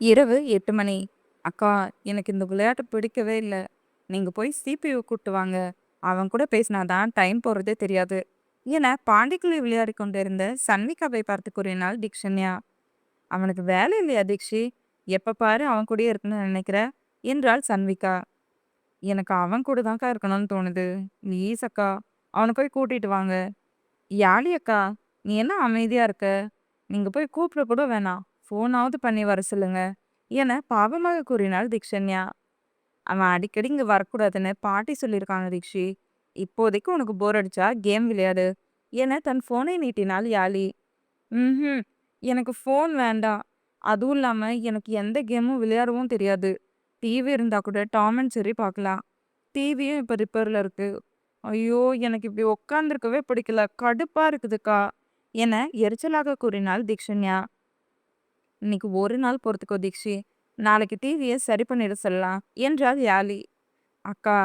இரவு 8 மணி. "அக்கா, எனக்கு இந்த விளையாட்டு பிடிக்கவே இல்ல. நீங்க போய் சிபியூ கூட்டு வாங்க. அவன் கூட பேசினா தான் டைம் போறதே தெரியாது." என பாண்டிக்குள்ளே விளையாடிக் கொண்டிருந்த சன்விகாவை பார்த்து கூறினாள் தீக்ஷண்யா. "அவனுக்கு வேலை இல்லையா தீக்ஷி? எப்ப பாரு அவன் கூடயே இருக்கணும்னு நினைக்கிற?" என்றாள் சன்விகா. "எனக்கு அவன் கூட தான்க்கா இருக்கணும்னு தோணுது. ப்ளீஸ் அக்கா, அவன போய் கூட்டிட்டு வாங்க." "யாழி அக்கா, நீ என்ன அமைதியா இருக்க? நீங்க போய் கூப்பிட கூட வேணாம். ஃபோனாவது பண்ணி வர சொல்லுங்க." என பாவமாக கூறினாள் தீக்ஷண்யா. "அவன் அடிக்கடி இங்க வரக்கூடாதுன்னு பாட்டி சொல்லியிருக்காங்க தீக்ஷி. இப்போதைக்கு உனக்கு போர் அடிச்சா கேம் விளையாடு." என தன் ஃபோனை நீட்டினாள் யாழி. "ம்ஹும், எனக்கு ஃபோன் வேண்டாம். அதுவும் இல்லாம எனக்கு எந்த கேமும் விளையாடவும் தெரியாது. டிவி இருந்தா கூட டாம் அண்ட் ஜெர்ரி பார்க்கலாம். டிவியும் இப்ப ரிப்பேர்ல இருக்கு. ஐயோ! எனக்கு இப்படி உட்காந்துருக்கவே பிடிக்கல. கடுப்பா இருக்குதுக்கா." என எரிச்சலாக கூறினாள் தீக்ஷண்யா. "இன்னைக்கு ஒரு நாள் பொறுத்துக்கோ தீக்ஷி. நாளைக்கு டிவிய சரி பண்ணிட சொல்லலாம்." என்றாள் யாழி. "அக்கா,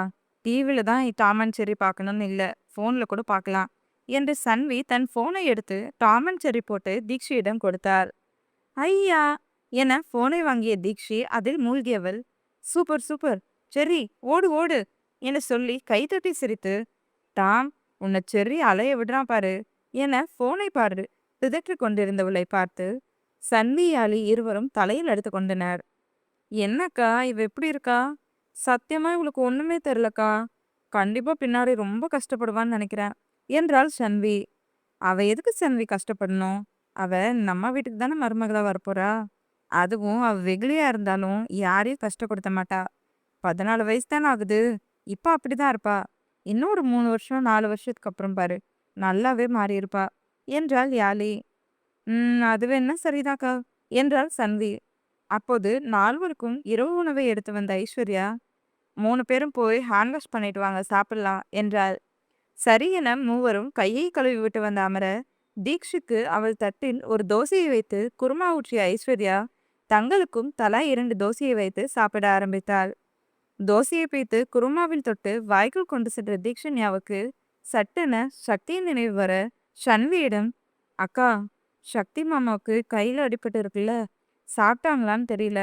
டிவில தான் டாம் அண்ட் ஜெர்ரி பார்க்கணும்னு இல்ல. ஃபோன்ல கூட பார்க்கலாம்." என்று சன்வி தன் ஃபோனை எடுத்து டாம் அண்ட் ஜெர்ரி போட்டு தீக்ஷியிடம் கொடுத்தாள். "ஐயா!" என ஃபோனை வாங்கிய தீக்ஷி அதில் மூழ்கியவள், "சூப்பர் சூப்பர்! செர்ரி, ஓடு ஓடு!" என சொல்லி கைதட்டி சிரித்து, "டாம், உன்னை செர்ரி அலைய விடுறான் பாரு." என ஃபோனை பாரு பிதற்றிக் கொண்டிருந்தவளை பார்த்து சன்வி யாழி இருவரும் தலையில் அடித்துக் கொண்டனர். "என்னக்கா, இவ எப்படி இருக்கா? சத்தியமா இவளுக்கு ஒண்ணுமே தெரியலக்கா. கண்டிப்பா பின்னாடி ரொம்ப கஷ்டப்படுவான்னு நினைக்கிறேன்." என்றாள் சன்வி. "அவ எதுக்கு சன்வி கஷ்டப்படணும்? அவ நம்ம வீட்டுக்கு தானே மருமகளா வரப்போறா. அதுவும் அவ வெகுளியா இருந்தாலும் யாரையும் கஷ்டப்படுத்த மாட்டா. 14 வயசு தானே ஆகுது. இப்ப அப்படிதான் இருப்பா. இன்னும் ஒரு 3 வருஷம் 4 வருஷத்துக்கு அப்புறம் பாரு, நல்லாவே மாறியிருப்பா." என்றாள் யாழி. அது வேணா சரிதாக்கா." என்றாள் சன்வி. அப்போது நால்வருக்கும் இரவு உணவை எடுத்து வந்த ஐஸ்வர்யா, "3 பேரும் போய் ஹேண்ட் வாஷ் பண்ணிட்டு வாங்க, சாப்பிடலாம்." என்றாள். சரி என மூவரும் கையை கழுவி விட்டு வந்த அமர, தீக்ஷிக்கு அவள் தட்டில் ஒரு தோசையை வைத்து குருமா ஊற்றிய ஐஸ்வர்யா, தங்களுக்கும் தலா 2 தோசையை வைத்து சாப்பிட ஆரம்பித்தாள். தோசையை பிய்த்து குருமாவில் தொட்டு வாய்க்குள் கொண்டு சென்ற தீக்ஷண்யாவுக்கு சட்டென சக்தியின் நினைவு வர, ஷன்வியிடம், "அக்கா, சக்தி மாமாவுக்கு கையில அடிபட்டு இருக்குல்ல, சாப்பிட்டாங்களான்னு தெரியல.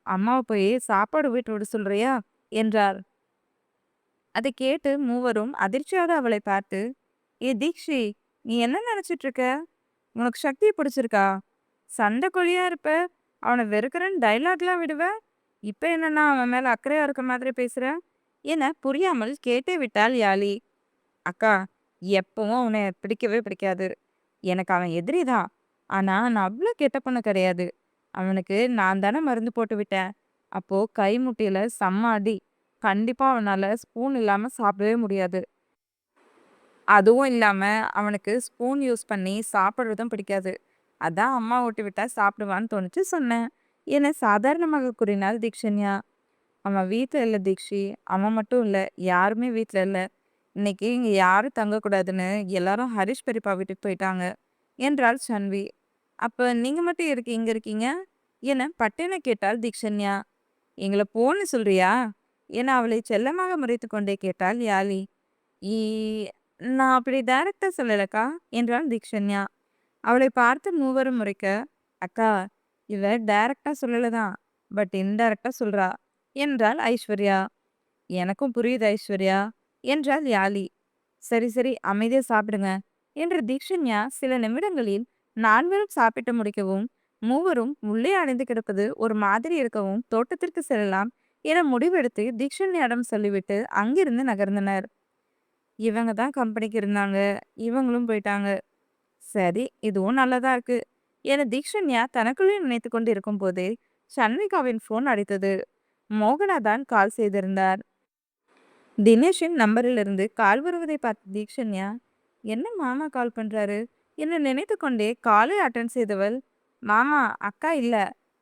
அம்மாவை போய் சாப்பாடு வீட்டு விட சொல்றியா?" என்றார். அதை கேட்டு மூவரும் அதிர்ச்சியாக அவளை பார்த்து, "ஏ தீக்ஷி, நீ என்ன நினைச்சிட்டு இருக்க? உனக்கு சக்தியை பிடிச்சிருக்கா? சண்டை கோழியா இருப்ப, அவனை வெறுக்கிறேன்னு டைலாக்லாம் விடுவ. இப்ப என்னன்னா அவன் மேல அக்கறையா இருக்க மாதிரி பேசுற?" என புரியாமல் கேட்டே விட்டாள் யாழி. "அக்கா, எப்பவும் அவனை பிடிக்கவே பிடிக்காது. எனக்கு அவன் எதிரி தான். ஆனா நான் அவ்வளோ கெட்ட பொண்ணு கிடையாது. அவனுக்கு நான் தானே மருந்து போட்டு விட்டேன். அப்போ கை முட்டியில செம்ம அடி. கண்டிப்பா அவனால ஸ்பூன் இல்லாம சாப்பிடவே முடியாது. அதுவும் இல்லாம அவனுக்கு ஸ்பூன் யூஸ் பண்ணி சாப்பிடுறதும் பிடிக்காது. அதான் அம்மா ஊட்டி விட்டா சாப்பிடுவான்னு தோணுச்சு சொன்னேன்." என சாதாரணமாக கூறினாள் தீக்ஷண்யா. "அவன் வீட்ல இல்ல தீக்ஷி. அவன் மட்டும் இல்ல, யாருமே வீட்ல இல்ல. இன்னைக்கு இங்க யாரும் தங்கக்கூடாதுன்னு எல்லாரும் ஹரிஷ் பெரியப்பா வீட்டுக்கு போயிட்டாங்க." என்றாள் சன்வி. "அப்ப நீங்க மட்டும் எதுக்கு இங்க இருக்கீங்க?" என பட்டென கேட்டாள் தீக்ஷண்யா. "எங்கள போன்னு சொல்றியா?" என அவளை செல்லமாக முறைத்து கொண்டே கேட்டாள் யாழி. "ஈ நான் அப்படி டைரக்டா சொல்லலக்கா." என்றாள் தீக்ஷண்யா. அவளை பார்த்து மூவரும் முறைக்க, "அக்கா, இவ டைரக்டா சொல்லல தான். பட் இன்டைரக்டா சொல்றா." என்றாள் ஐஸ்வர்யா. "எனக்கும் புரியுது ஐஸ்வர்யா." என்றாள் யாழி. "சரி சரி, அமைதியா சாப்பிடுங்க." என்ற தீக்ஷண்யா சில நிமிடங்களில் நால்வரும் சாப்பிட்டு முடிக்கவும், மூவரும் உள்ளே அடைந்து கிடப்பது ஒரு மாதிரி இருக்கவும் தோட்டத்திற்கு செல்லலாம் என முடிவெடுத்து தீக்ஷண்யாவிடம் சொல்லிவிட்டு அங்கிருந்து நகர்ந்தனர். இவங்க தான் கம்பெனிக்கு இருந்தாங்க. இவங்களும் போயிட்டாங்க. சரி, இதுவும் நல்லதா இருக்கு என தீக்ஷண்யா தனக்குள்ளே நினைத்து கொண்டு இருக்கும் போதே சண்விகாவின் போன் அடித்தது. மோகனா தான் கால் செய்திருந்தார். தினேஷின் நம்பரிலிருந்து கால் வருவதை பார்த்த தீக்ஷண்யா, "என்ன மாமா கால் பண்றாரு?" என்று நினைத்து கொண்டே காலை அட்டன் செய்தவள், "மாமா, அக்கா இல்ல.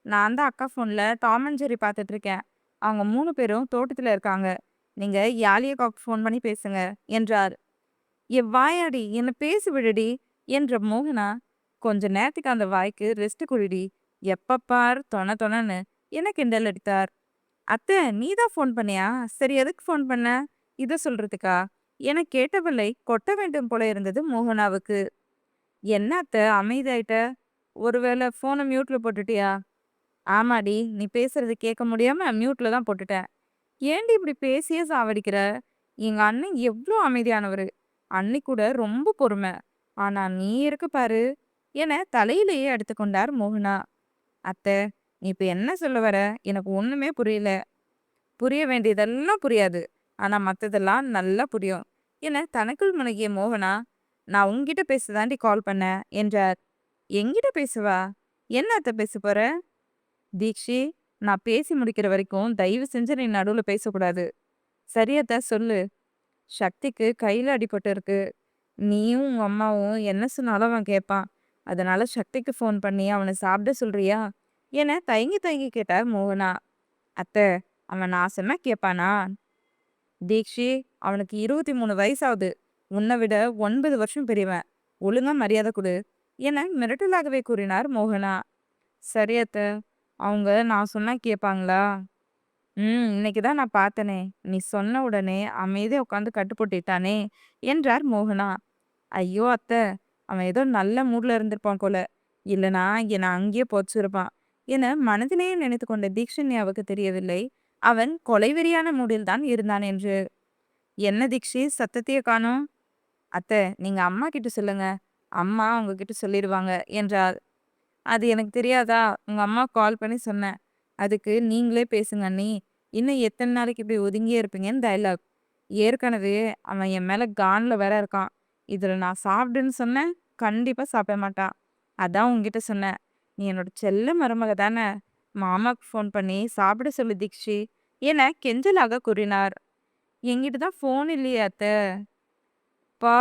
நான் தான் அக்கா ஃபோன்ல டாம் அண்ட் ஜெர்ரி பார்த்துட்டு இருக்கேன். அவங்க 3 பேரும் தோட்டத்துல இருக்காங்க. நீங்க யாழியக்காவுக்கு ஃபோன் பண்ணி பேசுங்க." என்றார். வாயாடி, என்ன பேசி விடுடி." என்ற மோகனா, "கொஞ்ச நேரத்துக்கு அந்த வாய்க்கு ரெஸ்ட் குடுடி. எப்ப பார் தொண தொணன்னு." என கிண்டல் அடித்தார். "அத்தை, நீ தான் ஃபோன் பண்ணியா? சரி, எதுக்கு ஃபோன் பண்ண? இத சொல்றதுக்கா?" என கேட்டவளை கொட்ட வேண்டும் போல இருந்தது மோகனாவுக்கு. "என்ன அத்தை அமைதியாயிட்ட? ஒருவேளை ஃபோனை மியூட்ல போட்டுட்டியா?" ஆமாடி, நீ பேசுறது கேட்க முடியாம மியூட்ல தான் போட்டுட்டேன். ஏன்டி இப்படி பேசியே சாவடிக்கிற? எங்க அண்ணன் எவ்ளோ அமைதியானவரு. அண்ணி கூட ரொம்ப பொறுமை. ஆனா நீ இருக்கு பாரு என தலையிலேயே எடுத்துக்கொண்டார் மோகனா. அத்தை, நீ இப்ப என்ன சொல்ல வர? எனக்கு ஒண்ணுமே புரியல. புரிய வேண்டியதெல்லாம் புரியாது. ஆனா மத்ததெல்லாம் நல்லா புரியும் என தனக்குள் முனகிய மோகனா, நான் உன்கிட்ட பேச தாண்டி கால் பண்ணேன் என்றார். என்கிட்ட பேசுவா? என்ன அத்தை பேச போற? தீக்ஷி, நான் பேசி முடிக்கிற வரைக்கும் தயவு செஞ்சு நீ நடுவுல பேசக்கூடாது. சரியத்தா சொல்லு. சக்திக்கு கையில அடிபட்டு இருக்கு. நீயும் உங்க அம்மாவும் என்ன சொன்னாலும் அவன் கேட்பான். அதனால சக்திக்கு ஃபோன் பண்ணி அவனை சாப்பிட சொல்றியா என தயங்கி தயங்கி கேட்டார் மோகனா. அத்தை, அவன் நான் சொன்னா கேட்பானா? தீக்ஷி, அவனுக்கு 23 வயசாகுது. உன்னை விட 9 வருஷம் பெரியவன். ஒழுங்கா மரியாதை கொடு என மிரட்டலாகவே கூறினார் மோகனா. சரி அத்தை, அவங்க நான் சொன்னா கேட்பாங்களா? இன்னைக்கு தான் நான் பார்த்தனே. நீ சொன்ன உடனே அமைதியா உட்காந்து கட்டு போட்டுட்டானே என்றார் மோகனா. ஐயோ அத்தை, அவன் ஏதோ நல்ல மூட்ல இருந்திருப்பான் போல. இல்லனா என்னை அங்கேயே பொச்சிருப்பான் என மனதிலேயே நினைத்து கொண்ட தீக்ஷண்யாவுக்கு தெரியவில்லை அவன் கொலைவெறியான மூடில் தான் இருந்தான் என்று. என்ன தீக்ஷி, சத்தத்தையே காணோம்? அத்தை, நீங்க அம்மா கிட்ட சொல்லுங்க. அம்மா உங்ககிட்ட சொல்லிடுவாங்க என்றார். அது எனக்கு தெரியாதா? உங்க அம்மாவுக்கு கால் பண்ணி சொன்னேன். அதுக்கு நீங்களே பேசுங்க அண்ணி. இன்னும் எத்தன நாளைக்கு இப்படி ஒதுங்கியே இருப்பீங்கன்னு டயலாக். ஏற்கனவே அவன் என் மேல கான்ல வேற இருக்கான். இதுல நான் சாப்பிடுன்னு சொன்னேன், கண்டிப்பா சாப்பிட மாட்டான். அதான் உன்கிட்ட சொன்னேன். நீ என்னோட செல்ல மருமக தானே. மாமாக்கு ஃபோன் பண்ணி சாப்பிட சொல்லு தீக்ஷி என கெஞ்சலாக கூறினார். என்கிட்ட தான் ஃபோன் இல்லையே அத்தை. அப்பா,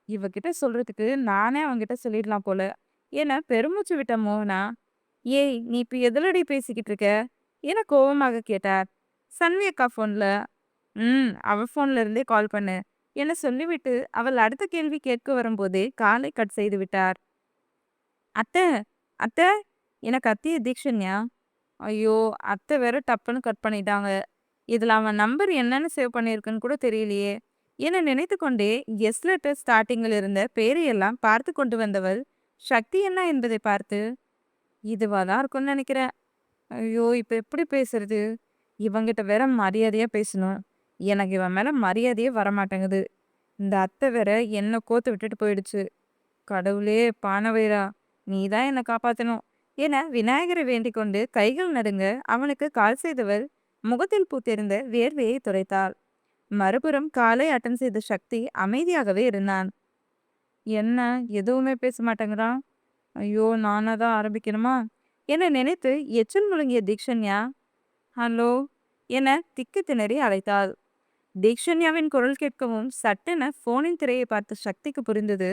இவகிட்ட சொல்றதுக்கு நானே அவன்கிட்ட சொல்லிடலாம் போல என பெருமூச்சு விட்ட மோகனா, ஏய் நீ இப்ப எதுலடி பேசிக்கிட்டு இருக்க என கோபமாக கேட்டார். சன்வி அக்கா போன்ல. அவ போன்ல இருந்தே கால் பண்ணு என சொல்லிவிட்டு அவள் அடுத்த கேள்வி கேட்க வரும்போதே காலை கட் செய்து விட்டார். அத்தை, அத்தை என கத்திய தீக்ஷன்யா. ஐயோ, அத்தை வேற டப்புன்னு கட் பண்ணிட்டாங்க. இதுல அவன் நம்பர் என்னன்னு சேவ் பண்ணியிருக்குன்னு கூட தெரியலையே என நினைத்து கொண்டே எஸ் லெட்டர் ஸ்டார்டிங்கில் இருந்த பேரையெல்லாம் பார்த்து கொண்டு வந்தவள் சக்தி என்ன என்பதை பார்த்து, இதுவா தான் இருக்கும்னு நினைக்கிறேன். ஐயோ, இப்ப எப்படி பேசுறது? இவங்கிட்ட வேற மரியாதையா பேசணும். எனக்கு இவன் மேல மரியாதையே வரமாட்டேங்குது. இந்த அத்தை வேற என்ன கோத்து விட்டுட்டு போயிடுச்சு. கடவுளே பானவேரா, நீ தான் என்னை காப்பாத்தணும் என விநாயகரை வேண்டிக் கொண்டு கைகள் நடுங்க அவனுக்கு கால் செய்தவள் முகத்தில் பூத்திருந்த வேர்வையை துடைத்தாள். மறுபுறம் காலை அட்டன் செய்த சக்தி அமைதியாகவே இருந்தான். என்ன, எதுவுமே பேச மாட்டேங்கிறான்? ஐயோ, நானா தான் ஆரம்பிக்கணுமா என நினைத்து எச்சில் முழுங்கிய தீக்ஷன்யா, ஹலோ என திக்கு திணறி அழைத்தாள். தீக்ஷன்யாவின் குரல் கேட்கவும் சட்டென போனின் திரையை பார்த்த சக்திக்கு புரிந்தது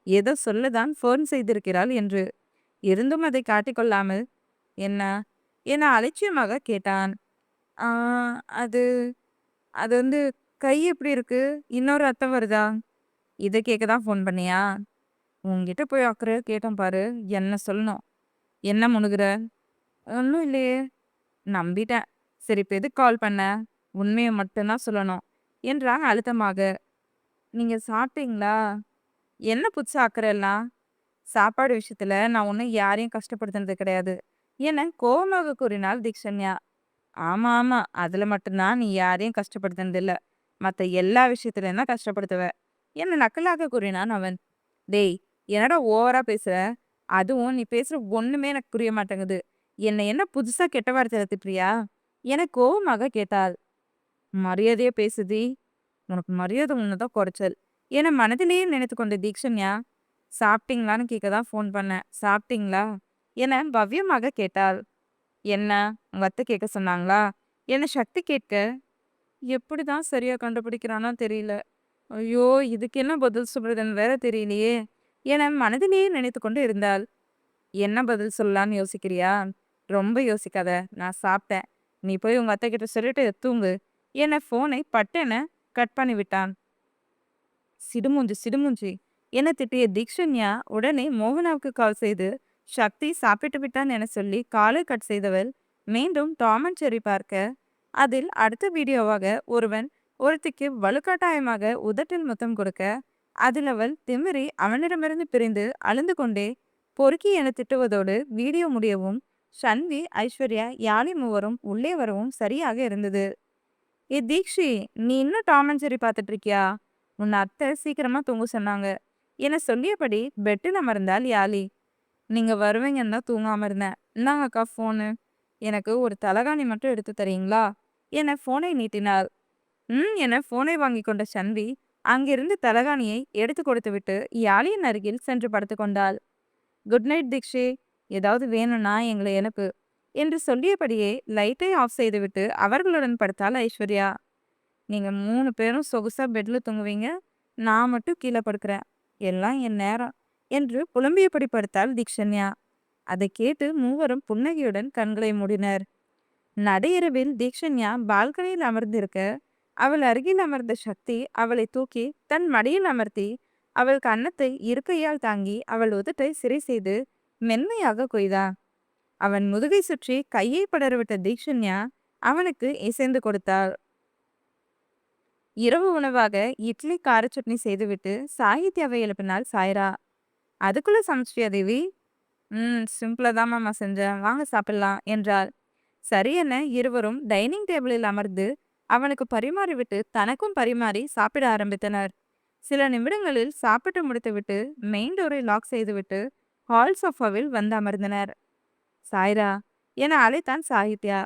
ஏதோ சொல்லதான் போன் செய்திருக்கிறாள் என்று. இருந்தும் அதை காட்டிக்கொள்ளாமல், என்ன என அலட்சியமாக கேட்டான். ஆ அது அது வந்து கை எப்படி இருக்கு? இன்னொரு அர்த்தம் வருதா? இதை கேட்க தான் ஃபோன் பண்ணியா? உன்கிட்ட போய் அக்கறையா கேட்டேன் பாரு. என்ன சொல்லணும்? என்ன முணுகுற? ஒன்றும் இல்லையே. நம்பிட்டேன். சரி, இப்போ எதுக்கு கால் பண்ண? உண்மையை மட்டும்தான் சொல்லணும் என்றான் அழுத்தமாக. நீங்க சாப்பிட்டீங்களா? என்ன புதுசா அக்கறை எல்லாம்? சாப்பாடு விஷயத்துல நான் ஒன்றும் யாரையும் கஷ்டப்படுத்துனது கிடையாது என கோபமாக கூறினாள் தீக்ஷன்யா. ஆமா ஆமா, அதுல மட்டும்தான் நீ யாரையும் கஷ்டப்படுத்துனது இல்ல. மத்த எல்லா விஷயத்துலயும் தான் கஷ்டப்படுத்துவ என்ன நக்கலாக கூறினான் அவன். டேய், என்னடா ஓவரா பேசுற? அதுவும் நீ பேசுற ஒண்ணுமே எனக்கு புரிய மாட்டேங்குது. என்னை என்ன புதுசா கெட்ட வார்த்தையில திட்டுறியா என கோபமாக கேட்டாள். மரியாதையா பேசுதி. உனக்கு மரியாதை ஒண்ணுதான் குறைச்சல் என மனதிலேயே நினைத்து கொண்ட தீக்ஷன்யா, சாப்பிட்டீங்களான்னு கேட்க தான் ஃபோன் பண்ணேன். சாப்பிட்டீங்களா என பவ்யமாக கேட்டாள். என்ன, உங்க அத்தை கேட்க சொன்னாங்களா என சக்தி கேட்க, எப்படிதான் சரியா கண்டுபிடிக்கிறானோ தெரியல. ஐயோ, இதுக்கு என்ன பதில் சொல்றதுன்னு வேற தெரியலையே என மனதிலேயே நினைத்து கொண்டு இருந்தாள். என்ன பதில் சொல்லலான்னு யோசிக்கிறியா? ரொம்ப யோசிக்காத. நான் சாப்பிட்டேன். நீ போய் உங்க அத்தை கிட்ட சொல்லிட்டு தூங்கு என போனை பட்டென கட் பண்ணி விட்டான். சிடுமூஞ்சி சிடுமூஞ்சி என திட்டிய தீக்ஷன்யா உடனே மோகனாவுக்கு கால் செய்து சக்தி சாப்பிட்டு விட்டான் என சொல்லி காலை கட் செய்தவள் மீண்டும் டாம் அண்ட் ஜெர்ரி பார்க்க, அதில் அடுத்த வீடியோவாக ஒருவன் ஒருத்திக்கு வலுக்கட்டாயமாக உதட்டில் முத்தம் கொடுக்க, அதில் அவள் திமிரி அவனிடமிருந்து பிரிந்து அழுந்து கொண்டே பொறுக்கி என திட்டுவதோடு வீடியோ முடியவும் ஷன்வி, ஐஸ்வர்யா, யாழி மூவரும் உள்ளே வரவும் சரியாக இருந்தது. ஏ தீக்ஷி, நீ இன்னும் டாம் அண்ட் ஜெர்ரி பார்த்துட்டு இருக்கியா? உன் அத்தை சீக்கிரமா தூங்க சொன்னாங்க என சொல்லியபடி பெட்டில் அமர்ந்தாள் யாழி. நீங்க வருவீங்கன்னு தான் தூங்காம இருந்தேன். இந்தாங்க அக்கா ஃபோனு. எனக்கு ஒரு தலகாணி மட்டும் எடுத்து தரீங்களா என ஃபோனை நீட்டினாள். என ஃபோனை வாங்கி கொண்ட சன்வி அங்கிருந்து தலகாணியை எடுத்து கொடுத்துவிட்டு யாழியின் அருகில் சென்று படுத்து கொண்டாள். குட் நைட் தீக்ஷி, ஏதாவது வேணும்னா எங்களை எழுப்பு என்று சொல்லியபடியே லைட்டை ஆஃப் செய்துவிட்டு அவர்களுடன் படுத்தாள் ஐஸ்வர்யா. நீங்க 3 பேரும் சொகுசா பெட்ல தூங்குவீங்க, நான் மட்டும் கீழே படுக்கிறேன். எல்லாம் என் நேரம் என்று புலம்பியபடி படுத்தாள் தீக்ஷன்யா. அதை கேட்டு மூவரும் புன்னகையுடன் கண்களை மூடினர். நடையிரவில் தீக்ஷன்யா பால்கனியில் அமர்ந்திருக்க, அவள் அருகில் அமர்ந்த சக்தி அவளை தூக்கி தன் மடியில் அமர்த்தி அவள் கன்னத்தை இருக்கையால் தாங்கி அவள் உதட்டை சிறை செய்து மென்மையாக கொய்தான். அவன் முதுகை சுற்றி கையை படரவிட்ட தீக்ஷன்யா அவனுக்கு இசைந்து கொடுத்தாள். இரவு உணவாக இட்லி கார சட்னி செய்துவிட்டு சாகித்யாவை எழுப்பினாள் சாய்ரா. அதுக்குள்ள சமைச்சியா தேவி? சிம்பிளா தான் மாமா செஞ்சேன், வாங்க சாப்பிடலாம் என்றாள். சரியென இருவரும் டைனிங் டேபிளில் அமர்ந்து அவனுக்கு பரிமாறிவிட்டு தனக்கும் பரிமாறி சாப்பிட ஆரம்பித்தனர். சில நிமிடங்களில் சாப்பிட்டு முடித்துவிட்டு மெயின் டோரை லாக் செய்துவிட்டு ஹால் சோஃபாவில் வந்து அமர்ந்தனர். சாய்ரா என அழைத்தான் சாகித்யா.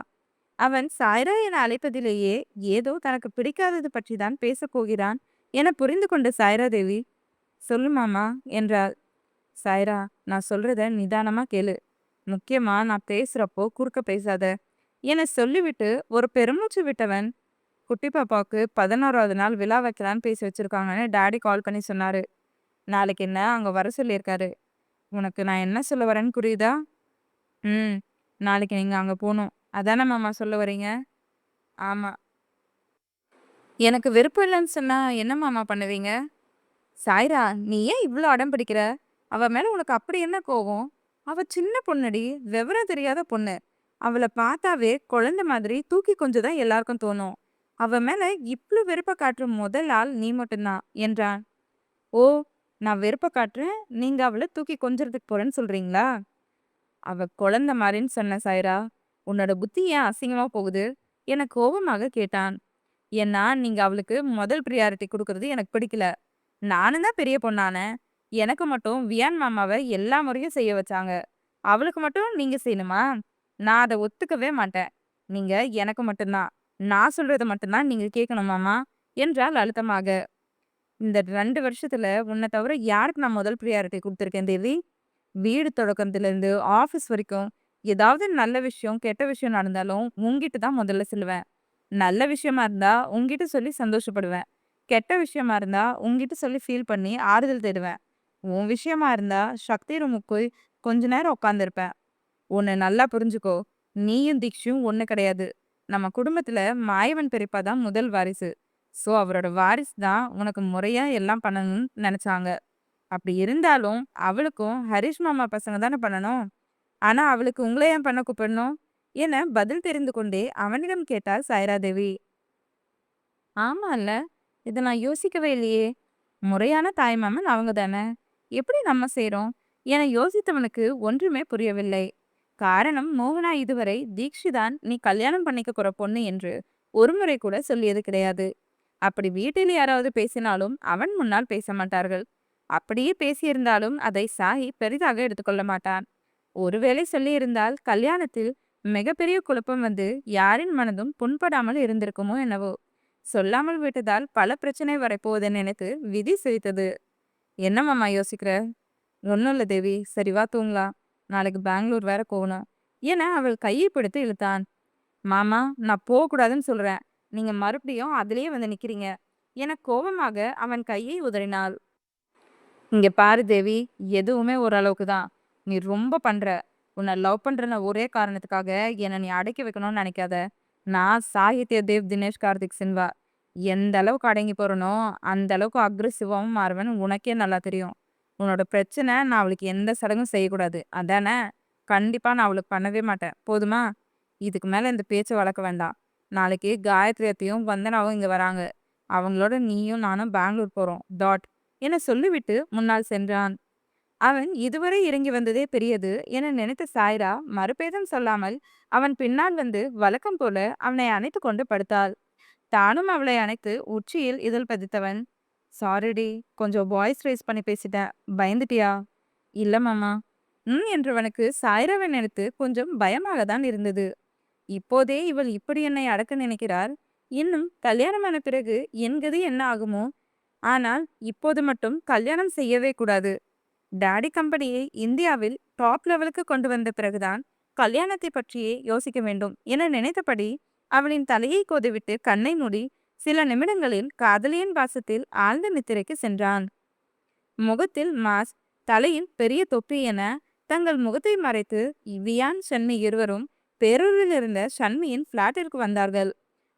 அவன் சாய்ரா என அழைப்பதிலேயே ஏதோ தனக்கு பிடிக்காதது பற்றி தான் பேசப் போகிறான் என புரிந்து கொண்ட சாய்ரா தேவி, சொல்லு மாமா என்றாள். சாய்ரா, நான் சொல்றத நிதானமா கேளு. முக்கியமா நான் பேசுறப்போ குறுக்க பேசாத என சொல்லிவிட்டு ஒரு பெருமூச்சு விட்டவன், குட்டி பாப்பாவுக்கு 11வது நாள் விழா வைக்கலான்னு பேசி வச்சிருக்காங்கன்னு டாடி கால் பண்ணி சொன்னாரு. நாளைக்கு என்ன அங்க வர சொல்லியிருக்காரு. உனக்கு நான் என்ன சொல்ல வரேன்னு புரியுதா? ம் நாளைக்கு நீங்க அங்க போகணும், அதானே மாமா சொல்ல வரீங்க? ஆமா. எனக்கு விருப்பம் இல்லைன்னு சொன்னா என்ன மாமா பண்ணுவீங்க? சாய்ரா, நீ ஏன் இவ்வளோ அடம் பிடிக்கிற? அவ மேல உனக்கு அப்படி என்ன கோவம்? அவ சின்ன பொண்ணுடி, விவரம் தெரியாத பொண்ணு. அவளை பார்த்தாவே குழந்தை மாதிரி தூக்கி கொஞ்சம் தான் எல்லாருக்கும் தோணும். அவ மேல இவ்ளோ வெறுப்ப காட்டுற முதல் ஆள் நீ மட்டும்தான் என்றான். ஓ, நான் வெறுப்ப காட்டுறேன், நீங்க அவளை தூக்கி கொஞ்சறதுக்கு போறேன்னு சொல்றீங்களா? அவ குழந்தை மாதிரின்னு சொன்ன சாய்ரா. உன்னோட புத்தி ஏன் அசிங்கமா போகுது என கோபமாக கேட்டான். ஏன்னா நீங்க அவளுக்கு முதல் ப்ரியாரிட்டி கொடுக்கறது எனக்கு பிடிக்கல. நானும் தான் பெரிய பொண்ணானேன். எனக்கு மட்டும் வியான் மாமாவை எல்லா முறையும் செய்ய வச்சாங்க. அவளுக்கு மட்டும் நீங்க செய்யணுமா? நான் அதை ஒத்துக்கவே மாட்டேன். நீங்க எனக்கு மட்டும்தான், நான் சொல்றத மட்டும்தான் நீங்க கேட்கணும் மாமா என்றாள் அழுத்தமாக. இந்த 2 வருஷத்துல உன்னை தவிர யாருக்கு நான் முதல் ப்ரியாரிட்டி கொடுத்துருக்கேன் தேவி? வீடு தொடக்கத்திலிருந்து ஆஃபீஸ் வரைக்கும் ஏதாவது நல்ல விஷயம், கெட்ட விஷயம் நடந்தாலும் உன்கிட்ட தான் முதல்ல சொல்லுவேன். நல்ல விஷயமா இருந்தா உன்கிட்ட சொல்லி சந்தோஷப்படுவேன். கெட்ட விஷயமா இருந்தா உன்கிட்ட சொல்லி ஃபீல் பண்ணி ஆறுதல் தேடுவேன். உன் விஷயமா இருந்தா சக்தி ரூமுக்கு போய் கொஞ்ச நேரம் உட்காந்துருப்பேன். உன்னை நல்லா புரிஞ்சுக்கோ. நீயும் தீக்ஷும் ஒண்ணு கிடையாது. நம்ம குடும்பத்துல மாயவன் பெரியப்பா தான் முதல் வாரிசு. ஸோ அவரோட வாரிசு தான் உனக்கு முறையா எல்லாம் பண்ணணும்னு நினைச்சாங்க. அப்படி இருந்தாலும் அவளுக்கும் ஹரிஷ் மாமா பசங்க தானே பண்ணணும். ஆனா அவளுக்கு உங்களை ஏன் பண்ண கூப்பிடணும் என பதில் தெரிந்து கொண்டே அவனிடம் கேட்டாள் சாய்ராதேவி. ஆமால்ல, இதை நான் யோசிக்கவே இல்லையே. முறையான தாய்மாமன் அவங்க தானே, எப்படி நம்ம செய்றோம் என யோசித்தவனுக்கு ஒன்றுமே புரியவில்லை. காரணம், மோகனா இதுவரை தீக்ஷிதான் நீ கல்யாணம் பண்ணிக்க போற பொண்ணு என்று ஒருமுறை கூட சொல்லியது கிடையாது. அப்படி வீட்டில் யாராவது பேசினாலும் அவன் முன்னால் பேச மாட்டார்கள். அப்படியே பேசியிருந்தாலும் அதை சாஹி பெரிதாக எடுத்துக்கொள்ள மாட்டான். ஒருவேளை சொல்லியிருந்தால் கல்யாணத்தில் மிகப்பெரிய குழப்பம் வந்து யாரின் மனதும் புண்படாமல் இருந்திருக்குமோ என்னவோ. சொல்லாமல் விட்டதால் பல பிரச்சனை வரப்போவதை நினைத்து விதி சிரித்தது. என்ன மாமா யோசிக்கிற? ஒன்றும் இல்லை தேவி, சரி வா தூங்கலாம், நாளைக்கு பெங்களூர் வேற போகணும் என அவள் கையை பிடித்து இழுத்தான். மாமா, நான் போகக்கூடாதுன்னு சொல்றேன், நீங்க மறுபடியும் அதிலேயே வந்து நிக்கிறீங்க என கோபமாக அவன் கையை உதறினாள். இங்க பாரு தேவி, எதுவுமே ஓரளவுக்கு தான். நீ ரொம்ப பண்ற. உன்னை லவ் பண்றன ஒரே காரணத்துக்காக என்னை நீ அடக்கி வைக்கணும்னு நினைக்காத. நான் சாகித்ய தேவ் தினேஷ் கார்த்திக் சின்வா. எந்த அளவுக்கு அடங்கி போறனோ அந்த அளவுக்கு அக்ரெசிவாவும் மாறுவேன்னு உனக்கே நல்லா தெரியும். உன்னோட பிரச்சனை, நான் அவளுக்கு எந்த சடங்கும் செய்யக்கூடாது அதானே? கண்டிப்பா நான் அவளுக்கு பண்ணவே மாட்டேன், போதுமா? இதுக்கு மேல இந்த பேச்சை வளர்க்க வேண்டாம். நாளைக்கு காயத்ரியத்தையும் வந்தனாவும் இங்க வராங்க. அவங்களோட நீயும் நானும் பெங்களூர் போறோம் டாட் என சொல்லிவிட்டு முன்னால் சென்றான். அவன் இதுவரை இறங்கி வந்ததே பெரியது என நினைத்த சாய்ரா மறுபேதம் சொல்லாமல் அவன் பின்னால் வந்து வழக்கம் போல அவனை அணைத்து கொண்டு படுத்தாள். தானும் அவளை அணைத்து உச்சியில் இதழ் பதித்தவன், சாரிடி, கொஞ்சம் வாய்ஸ் ரைஸ் பண்ணி பேசிட்டேன், பயந்துட்டியா? இல்ல மாமா. என்றவனுக்கு சாய்ராவை நினைத்து கொஞ்சம் பயமாக தான் இருந்தது. இப்போதே இவள் இப்படி என்னை அடக்க நினைக்கிறாள், இன்னும் கல்யாணமான பிறகு என் கதி என்ன ஆகுமோ? ஆனால் இப்போது மட்டும் கல்யாணம் செய்யவே கூடாது. டாடி கம்பெனியை இந்தியாவில் டாப் லெவலுக்கு கொண்டு வந்த பிறகுதான் கல்யாணத்தை பற்றியே யோசிக்க வேண்டும் என நினைத்தபடி அவளின் தலையை கோதிவிட்டு கண்ணை மூடி சில நிமிடங்களில் காதலியின் வாசத்தில் ஆழ்ந்த நித்திரைக்கு சென்றான். முகத்தில் மாஸ்க், தலையில் பெரிய தொப்பி என தங்கள் முகத்தை மறைத்து வியான், ஷன்மி இருவரும் பேரூரில் இருந்த ஷன்மியின் பிளாட்டிற்கு வந்தார்கள்.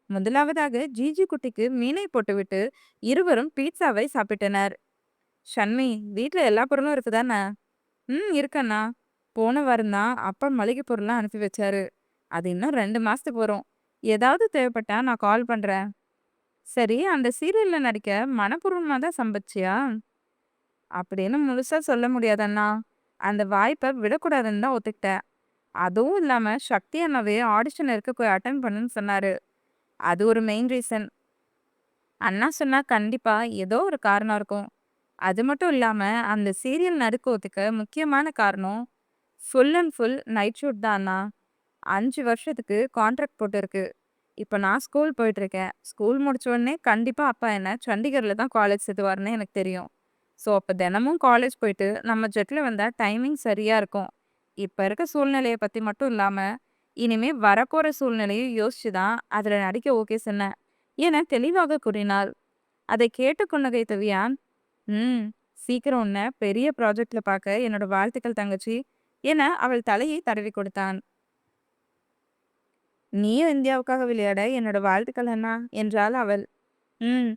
முதலாவதாக ஜிஜி குட்டிக்கு மீனை போட்டுவிட்டு இருவரும் பீட்சாவை சாப்பிட்டனர். ஷன்மி, வீட்டில் எல்லா பொருளும் இருக்குதானே? இருக்கண்ணா. போன வாரம் தான் அப்பா மளிகை பொருள்லாம் அனுப்பி வச்சாரு. அது இன்னும் 2 மாசத்துக்கு வரும். ஏதாவது தேவைப்பட்டா நான் கால் பண்றேன். சரி, அந்த சீரியல்ல நடிக்க மனப்பூர்வமா தான் சம்பச்சியா? அப்படின்னு முழுசா சொல்ல முடியாதண்ணா. அந்த வாய்ப்பை விடக்கூடாதுன்னு தான் ஒத்துக்கிட்டேன். அதுவும் இல்லாம சக்தி அண்ணாவே ஆடிஷன் இருக்க போய் அட்டன் பண்ணுன்னு சொன்னாரு. அது ஒரு மெயின் ரீசன். அண்ணா சொன்னா கண்டிப்பா ஏதோ ஒரு காரணம் இருக்கும். அது மட்டும் இல்லாம அந்த சீரியல் நடிக்க ஒத்துக்க முக்கியமான காரணம் full and full night shoot தான் அண்ணா. 5 வருஷத்துக்கு கான்ட்ராக்ட் போட்டிருக்கு. இப்போ நான் ஸ்கூல் போயிட்டுருக்கேன். ஸ்கூல் முடிச்ச உடனே கண்டிப்பா அப்பா என்ன சண்டிகர்ல தான் காலேஜ் சேர்த்துவாருன்னு எனக்கு தெரியும். ஸோ அப்போ தினமும் காலேஜ் போயிட்டு நம்ம ஜெட்டில் வந்தால் டைமிங் சரியா இருக்கும். இப்போ இருக்க சூழ்நிலையை பற்றி மட்டும் இல்லாமல் இனிமே வரப்போகிற சூழ்நிலையும் யோசிச்சு தான் அதில் நடிக்க ஓகே சொன்னேன் என தெளிவாக கூறினாள். அதை கேட்டு புன்னகைத்த வியான், ம் சீக்கிரம் உன்னை பெரிய ப்ராஜெக்ட்ல பார்க்க என்னோட வாழ்த்துக்கள் தங்கச்சி என அவள் தலையை தடவி கொடுத்தான். நீயும் இந்தியாவுக்காக விளையாட என்னோட வாழ்த்துக்கள் அண்ணா என்றாள் அவள். ம்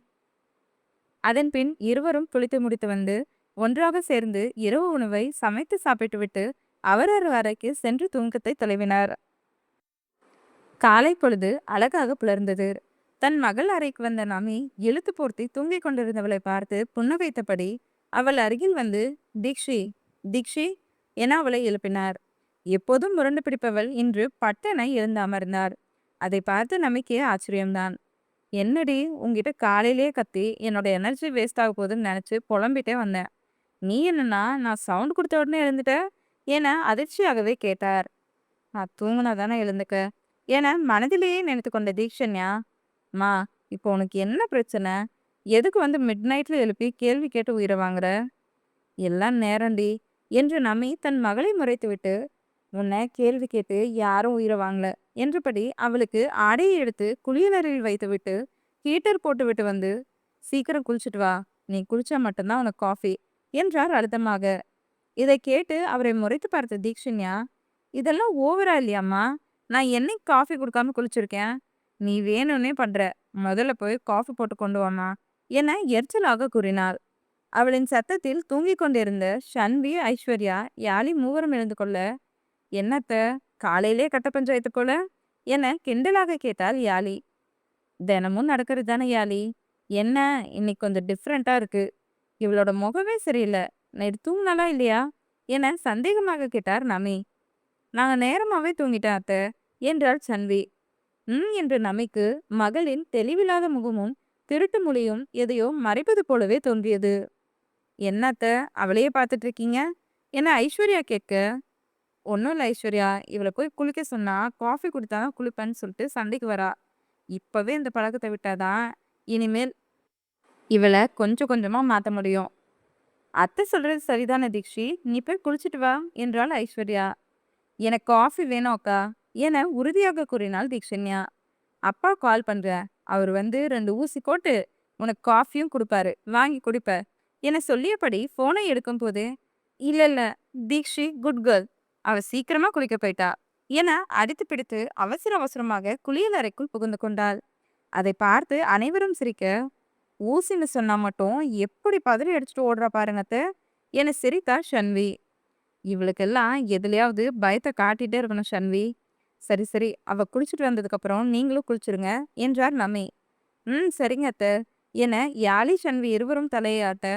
அதன் பின் இருவரும் குளித்து முடித்து வந்து ஒன்றாக சேர்ந்து இரவு உணவை சமைத்து சாப்பிட்டுவிட்டு அவரவர் அறைக்கு சென்று தூக்கத்தை தொலைவினார். காலை பொழுது அழகாக புலர்ந்தது. தன் மகள் அறைக்கு வந்த நமி இழுத்து போர்த்தி தூங்கிக் கொண்டிருந்தவளை பார்த்து புன்னகைத்தபடி அவள் அருகில் வந்து, தீக்ஷி, தீக்ஷி என அவளை எழுப்பினார். எப்போதும் முரண்டு பிடிப்பவள் இன்று பட்டென எழுந்து அமர்ந்தார். அதை பார்த்து நமிக்கே ஆச்சரியம்தான். என்னடி, உங்ககிட்ட காலையிலே கத்தி என்னோட எனர்ஜி வேஸ்ட் ஆக போகுதுன்னு நினைச்சு புலம்பிட்டே வந்தேன். நீ என்னன்னா நான் சவுண்ட் கொடுத்த உடனே எழுந்துட்ட என அதிர்ச்சியாகவே கேட்டார். நான் தூங்குனா தானே எழுந்துக்க என மனதிலேயே நினைத்து கொண்ட தீக்ஷன்யா, மா, இப்போ உனக்கு என்ன பிரச்சனை? எதுக்கு வந்து மிட் நைட்ல எழுப்பி கேள்வி கேட்டு உயிரை வாங்குற? எல்லாம் நேரண்டி என்று நமி தன் மகளை முறைத்துவிட்டு, உன்னை கேள்வி கேட்டு யாரும் உயிரை வாங்கல என்றபடி அவளுக்கு ஆடையை எடுத்து குளியலறையில் வைத்துவிட்டு ஹீட்டர் போட்டுவிட்டு வந்து, சீக்கிரம் குளிச்சுட்டு வா, நீ குளிச்சா மட்டும்தான் உனக்கு காஃபி என்றார் அழுத்தமாக. இதை கேட்டு அவரை முறைத்து பார்த்த தீக்ஷன்யா, இதெல்லாம் ஓவரா இல்லையாம்மா? நான் என்னைக்கு காஃபி கொடுக்காம குளிச்சிருக்கேன்? நீ வேணும்னே பண்ற. முதல்ல போய் காஃபி போட்டு கொண்டு வாமா என எரிச்சலாக கூறினாள். அவளின் சத்தத்தில் தூங்கிக் கொண்டிருந்த ஷன்வி, ஐஸ்வர்யா, யாழி மூவரும் எழுந்து கொள்ள, என்னத்த காலையிலே கட்ட பஞ்சாயத்து போல என கிண்டலாக கேட்டாள் யாழி. தினமும் நடக்கிறது தானே யாழி, என்ன இன்னைக்கு கொஞ்சம் டிஃப்ரெண்டா இருக்கு. இவளோட முகமே சரியில்லை. நைட்டு தூங்கினாலா இல்லையா என சந்தேகமாக கேட்டார் நமி. நாங்க நேரமாவே தூங்கிட்டேன் அத்தை என்றாள் சன்வி. என்று நமிக்கு மகளின் தெளிவில்லாத முகமும் திருட்டு மொழியும் எதையோ மறைப்பது போலவே தோன்றியது. என்னத்த அவளையே பார்த்துட்டு இருக்கீங்க என ஐஸ்வர்யா கேட்க, ஒன்றும் இல்லை ஐஸ்வர்யா, இவளை போய் குளிக்க சொன்னா காஃபி குடித்தாதான் குளிப்பேன்னு சொல்லிட்டு சண்டைக்கு வரா. இப்பவே இந்த பழக்கத்தை விட்டாதான் இனிமேல் இவளை கொஞ்சம் கொஞ்சமா மாற்ற முடியும். அத்தை சொல்றது சரிதானே தீக்ஷி, நீ போய் குளிச்சுட்டு வா என்றாள் ஐஸ்வர்யா. எனக்கு காஃபி வேணும் அக்கா என உறுதியாக கூறினாள் தீக்ஷன்யா. அப்பா கால் பண்ற, அவர் வந்து 2 ஊசி போட்டு உனக்கு காஃபியும் கொடுப்பாரு, வாங்கி குடிப்ப என சொல்லியபடி போனை எடுக்கும் போது, இல்ல இல்ல தீக்ஷி குட் கேர்ள், அவ சீக்கிரமா குளிக்க போயிட்டா என அடித்து பிடித்து அவசர அவசரமாக குளியல் அறைக்குள் புகுந்து கொண்டாள். அதை பார்த்து அனைவரும் சிரிக்க, ஊசின்னு சொன்னா மட்டும் எப்படி பதறி அடிச்சுட்டு ஓடுறா பாருங்கத்த என சிரித்தார் ஷன்வி. இவளுக்கெல்லாம் எதுலையாவது பயத்தை காட்டிட்டே இருக்கணும் ஷன்வி. சரி சரி, அவ குளிச்சுட்டு வந்ததுக்கு அப்புறம் நீங்களும் குளிச்சிருங்க என்றார் நமி. சரிங்க அத்தை என யாழி, ஷன்வி இருவரும் தலையை ஆட்ட,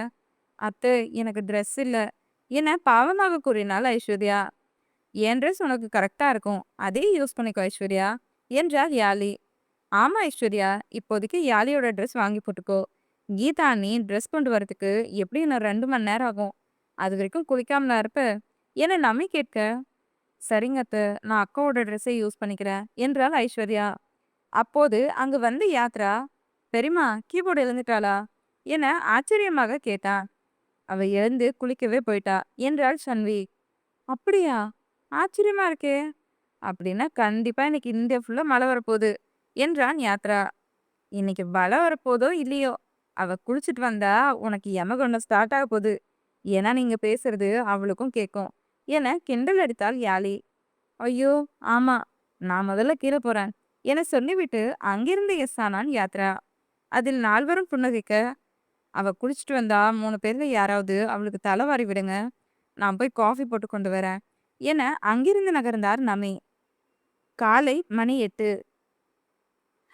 அத்தை எனக்கு ட்ரெஸ் இல்லை, என பாவமாக கூறினாள் ஐஸ்வர்யா. என் ட்ரெஸ் உனக்கு கரெக்டா இருக்கும், அதே யூஸ் பண்ணிக்கோ ஐஸ்வர்யா என்றார் யாழி. ஆமா ஐஸ்வர்யா, இப்போதைக்கு யாழியோட ட்ரெஸ் வாங்கி போட்டுக்கோ. கீதா நீ ட்ரெஸ் கொண்டு வரதுக்கு எப்படி இன்னும் 2 மணி நேரம் ஆகும். அது வரைக்கும் குளிக்காமலா இருப்ப என நம்மை கேட்க, சரிங்க அத்தை, நான் அக்காவோட ட்ரெஸ்ஸை யூஸ் பண்ணிக்கிறேன் என்றாள் ஐஸ்வர்யா. அப்போது அங்கு வந்த யாத்ரா, பெரியம்மா கீபோர்டு எழுந்துட்டாளா என ஆச்சரியமாக கேட்டான். அவ எழுந்து குளிக்கவே போயிட்டா என்றாள் சன்வி. அப்படியா, ஆச்சரியமா இருக்கே. அப்படின்னா கண்டிப்பா இன்னைக்கு இந்தியா ஃபுல்லா மழை வரப்போகுது என்றான் யாத்ரா. இன்னைக்கு மழை வரப்போதோ இல்லையோ, அவ குளிச்சுட்டு வந்தா உனக்கு யமகண்டம் ஸ்டார்ட் ஆக போகுது. ஏன்னா நீங்க பேசுறது அவளுக்கும் கேட்கும் என கிண்டல் அடித்தாள் யாழி. ஐயோ ஆமா, நான் முதல்ல கீழே போறேன் என சொல்லிவிட்டு அங்கிருந்து எஸ் ஆனான் யாத்ரா. அதில் 4வரும் புன்னகைக்க, அவ குளிச்சுட்டு வந்தா 3 பேர்ல யாராவது அவளுக்கு தலைவாரி விடுங்க, நான் போய் காஃபி போட்டு கொண்டு வரேன் என அங்கிருந்து நகர்ந்தார் நமி. காலை மணி 8.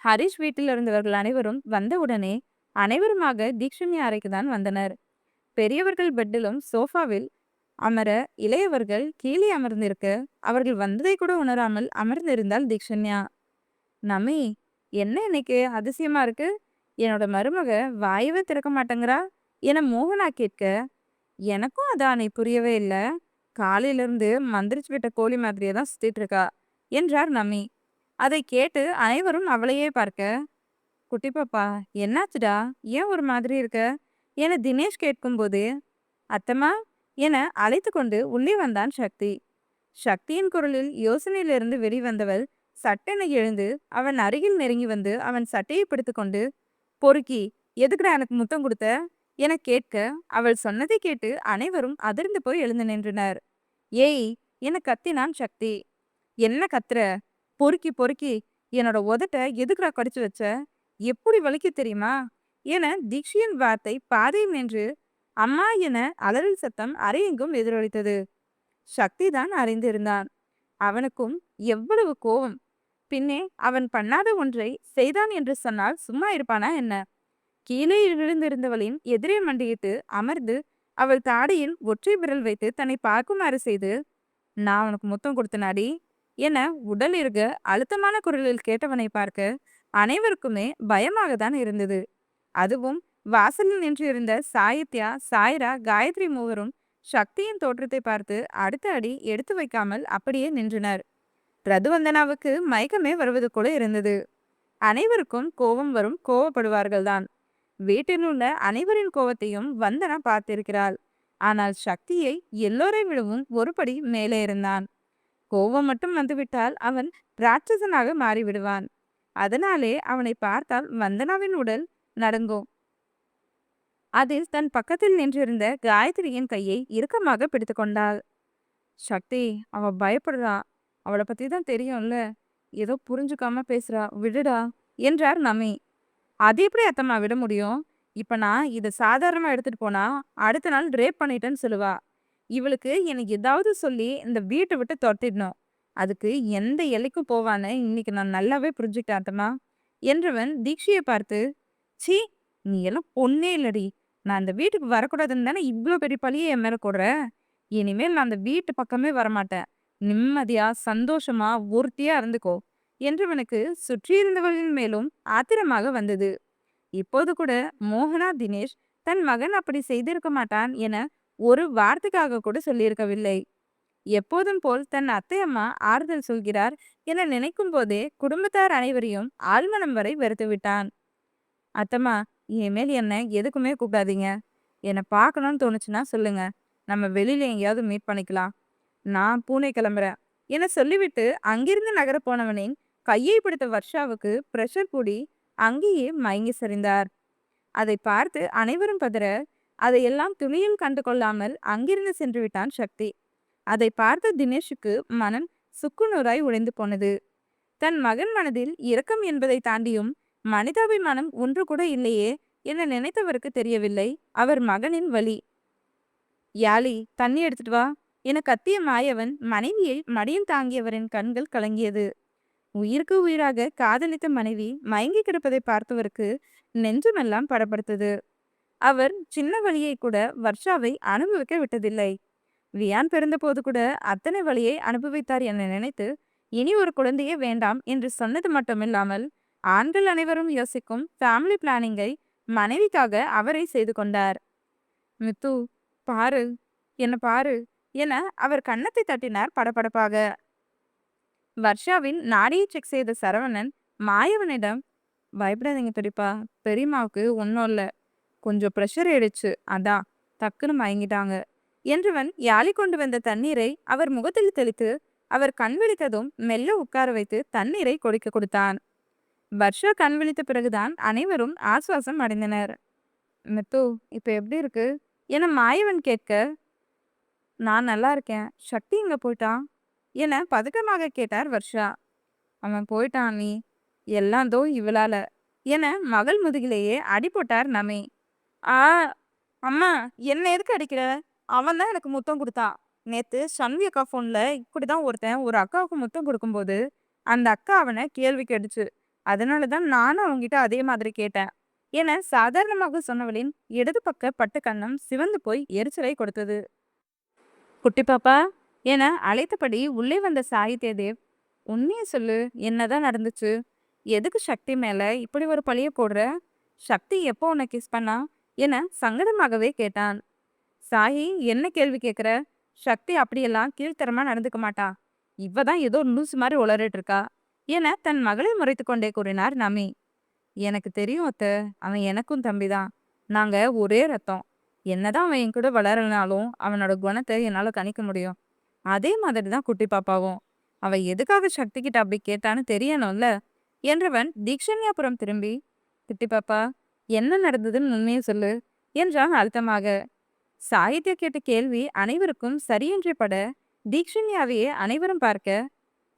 ஹரிஷ் வீட்டில் இருந்தவர்கள் அனைவரும் வந்தவுடனே அனைவருமாக தீக்ஷண்யா அறைக்கு தான் வந்தனர். பெரியவர்கள் பெட்டிலும் சோஃபாவில் அமர, இளையவர்கள் கீழே அமர்ந்திருக்க அவர்கள் வந்ததை கூட உணராமல் அமர்ந்திருந்தாள் தீக்ஷண்யா. நமி, என்ன இன்னைக்கு அதிசயமா இருக்கு, என்னோட மருமக வாயவே திறக்க மாட்டேங்கிறா என மோகனா கேட்க, எனக்கும் அதானே புரியவே இல்லை, காலையிலிருந்து மந்திரிச்சு விட்ட கோழி மாதிரியே தான் சுத்திட்டு இருக்கா என்றார் நமி. அதை கேட்டு அனைவரும் அவளையே பார்க்க, குட்டி பாப்பா என்னாச்சுடா, ஏன் ஒரு மாதிரி இருக்க என தினேஷ் கேட்கும்போது, அத்தம்மா என அழைத்து கொண்டு உள்ளே வந்தான் சக்தி. சக்தியின் குரலில் யோசனையிலிருந்து வெளிவந்தவள் சட்டென எழுந்து அவன் அருகில் நெருங்கி வந்து அவன் சட்டையை பிடித்துக்கொண்டு, பொறுக்கி எதுக்குடா எனக்கு முத்தம் கொடுத்த என கேட்க, அவள் சொன்னதை கேட்டு அனைவரும் அதிர்ந்து போய் எழுந்து நின்றனர். ஏய் என கத்தினான் சக்தி. என்ன கத்துற, பொறுக்கி பொறுக்கி என்னோட உதட்ட எதுக்குடா கடிச்சு வச்ச, எப்படி வலிக்கு தெரியுமா என தீக்ஷியின் வார்த்தை பாதையில் நின்று அம்மா என அலறல் சத்தம் அறையெங்கும் எதிரொலித்தது. சக்தி தான் அறிந்திருந்தான். அவனுக்கும் எவ்வளவு கோபம். பின்னே அவன் பண்ணாத ஒன்றை செய்தான் என்று சொன்னால் சும்மா இருப்பானா என்ன. கீழே விழுந்திருந்தவளின் எதிரே மண்டியிட்டு அமர்ந்து அவள் தாடியில் ஒற்றை விரல் வைத்து தன்னை பார்க்குமாறு செய்து, நான் உனக்கு முத்தம் கொடுத்தனாடி என உடல் இருக அழுத்தமான குரலில் கேட்டவனை பார்க்க அனைவருக்குமே பயமாக தான் இருந்தது. அதுவும் வாசலில் நின்றிருந்த சாகித்யா, சாய்ரா, காயத்ரி மூவரும் சக்தியின் தோற்றத்தை பார்த்து அடுத்த அடி எடுத்து வைக்காமல் அப்படியே நின்றனர். ரதுவந்தனாவுக்கு மயக்கமே வருவது போல இருந்தது. அனைவருக்கும் கோபம் வரும், கோவப்படுவார்கள் தான். வீட்டில் உள்ள அனைவரின் கோபத்தையும் வந்தனா பார்த்திருக்கிறாள். ஆனால் சக்தியை எல்லோரை விடவும் ஒரு படி மேலே இருந்தான். கோபம் மட்டும் வந்துவிட்டால் அவன் ராட்சசனாக மாறிவிடுவான். அதனாலே அவனை பார்த்தால் வந்தனாவின் உடல் நடுங்கும். அதில் தன் பக்கத்தில் நின்றிருந்த காயத்ரியின் கையை இறுக்கமாக பிடித்து கொண்டாள். சக்தி, அவ பயப்படுறா, அவளை பத்தி தான் தெரியும்ல, ஏதோ புரிஞ்சுக்காம பேசுறா, விடுடா என்றார் நமி. அது எப்படி அத்தம்மா விட முடியும், இப்ப நான் இதை சாதாரணமா எடுத்துட்டு போனா அடுத்த நாள் ரேப் பண்ணிட்டேன்னு சொல்லுவா. இவளுக்கு எனக்கு ஏதாவது சொல்லி இந்த வீட்டை விட்டு துரத்திடணும். அதுக்கு எந்த எல்லைக்கும் போவான்னு இன்னைக்கு நான் நல்லாவே புரிஞ்சுக்கிட்டேன் அத்தம்மா என்றவன் தீக்ஷியை பார்த்து, சீ, நீ எல்லாம் பொண்ணே இல்லடி, நான் அந்த வீட்டுக்கு வரக்கூடாதுன்னு தானே இவ்வளோ பெரிய பழியை என் மேல கொடுற. இனிமேல் நான் அந்த வீட்டு பக்கமே வரமாட்டேன், நிம்மதியா சந்தோஷமா ஒருத்தியா இருந்துக்கோ என்றவனுக்கு சுற்றியிருந்தவர்களின் மேலும் ஆத்திரமாக வந்தது. இப்போது கூட மோகனா தினேஷ் தன் மகன் அப்படி செய்திருக்க மாட்டான் என ஒரு வார்த்தைக்காக கூட சொல்லியிருக்கவில்லை. எப்போதும் போல் தன் அத்தை அம்மா ஆறுதல் சொல்கிறார் என நினைக்கும் போதே குடும்பத்தார் அனைவரையும் ஆழ்மனம் வரை வெறுத்து விட்டான். அத்தம்மா, இனிமேல் என்ன எதுக்குமே கூப்பிடாதீங்க. என்னை பார்க்கணும்னு தோணுச்சுன்னா சொல்லுங்க, நம்ம வெளியில எங்கேயாவது மீட் பண்ணிக்கலாம். நான் பூனே கிளம்புறேன் என சொல்லிவிட்டு அங்கிருந்து நகர போனவனின் கையை பிடித்த வர்ஷாவுக்கு பிரஷர் கூடி அங்கேயே மயங்கி சரிந்தார். அதை பார்த்து அனைவரும் பதற, அதையெல்லாம் துளியில் கண்டு கொள்ளாமல் அங்கிருந்து சென்று விட்டான் சக்தி. அதை பார்த்த தினேஷுக்கு மனம் சுக்குநூறாய் உடைந்து போனது. தன் மகன் மனதில் இரக்கம் என்பதை தாண்டியும் மனிதாபிமானம் ஒன்று கூட இல்லையே என நினைத்தவருக்கு தெரியவில்லை அவர் மகனின் வலி. யாழி, தண்ணி எடுத்துட்டு வா என கத்திய மாயவன் மனைவியை மடியில் தாங்கியவரின் கண்கள் கலங்கியது. உயிருக்கு உயிராக காதலித்த மனைவி மயங்கி கிடப்பதை பார்த்தவருக்கு நெஞ்சமெல்லாம் படப்படுத்தது. அவர் சின்ன வழியை கூட வர்ஷாவை அனுபவிக்க விட்டதில்லை. வியான் பிறந்தபோது கூட அத்தனை வலியை அனுபவித்தார் என நினைத்து, இனி ஒரு குழந்தையே வேண்டாம் என்று சொன்னது மட்டுமில்லாமல், ஆண்கள் அனைவரும் யோசிக்கும் ஃபேமிலி பிளானிங்கை மனைவிக்காக அவரே செய்து கொண்டார். "மித்து, பாரு, என்ன பாரு" என அவர் கன்னத்தை தட்டினார் படபடப்பாக. வர்ஷாவின் நாடியை செக் செய்த சரவணன் மாயவனிடம், "பயப்படாதீங்க பெரியப்பா, பெரியம்மாவுக்கு ஒன்றும் இல்லை, கொஞ்சம் ப்ரெஷர் ஏறிடுச்சு, அதான் டக்குன்னு மயங்கிட்டாங்க" என்றவன் யாழி கொண்டு வந்த தண்ணீரை அவர் முகத்தில் தெளித்து, அவர் கண் விழித்ததும் மெல்ல உட்கார வைத்து தண்ணீரை குடிக்க கொடுத்தான். வர்ஷா கண் விழித்த பிறகுதான் அனைவரும் ஆசுவாசம் அடைந்தனர். "மித்து, இப்ப எப்படி இருக்கு?" என மாயவன் கேட்க, "நான் நல்லா இருக்கேன், சக்தி எங்க போயிட்டான்?" என பதட்டமாக கேட்டார் வர்ஷா. "அவன் போயிட்டான் நீ, எல்லாம் தோ இவளால" என மகள் முதுகிலேயே அடி போட்டார் நமி. "ஆ அம்மா, என்ன எதுக்கு அடிக்கிற? அவன் தான் எனக்கு முத்தம் கொடுத்தான். நேத்து சண்வி அக்கா ஃபோன்ல இப்படிதான் ஒருத்தன் ஒரு அக்காவுக்கு முத்தம் கொடுக்கும்போது அந்த அக்கா அவனை கேள்வி கேட்டுச்சு. அதனால தான் நானும் அவங்கிட்ட அதே மாதிரி கேட்டேன்" என சாதாரணமாக சொன்னவளின் இடது பக்க பட்டு கன்னம் சிவந்து போய் எரிச்சலை கொடுத்தது. "குட்டி பாப்பா" என அழைத்தபடி உள்ளே வந்த சாகித்ய தேவ், "உண்மைய சொல்லு, என்னதான் நடந்துச்சு? எதுக்கு சக்தி மேல இப்படி ஒரு பழிய போடுற? சக்தி எப்போ உன்னை கிஸ் பண்ணா?" என சங்கடமாகவே கேட்டான். "சாஹி, என்ன கேள்வி கேட்குற? சக்தி அப்படியெல்லாம் கீழ்த்தரமா நடந்துக்க மாட்டா. இவ தான் ஏதோ லூசு மாதிரி உளறிட்டு இருக்கா" என தன் மகளை முறைத்து கொண்டே கூறினார் நமி. "எனக்கு தெரியும் அத்த, அவன் எனக்கும் தம்பிதான். நாங்க ஒரே ரத்தம். என்னதான் அவன் என் கூட வளரலனாலும் அவனோட குணத்தை என்னால கணிக்க முடியும். அதே மாதிரி தான் குட்டி பாப்பாவும். அவ எதுக்காக சக்தி கிட்ட அப்படி கேட்டான்னு தெரியணும்ல" என்றவன் தீக்ஷண்யாபுரம் திரும்பி, "குட்டி பாப்பா, என்ன நடந்ததுன்னு உண்மையை சொல்லு" என்றான் அழுத்தமாக. சாகித்யா கேட்ட கேள்வி அனைவருக்கும் சரியென்றே பட, தீக்ஷண்யாவையே அனைவரும் பார்க்க,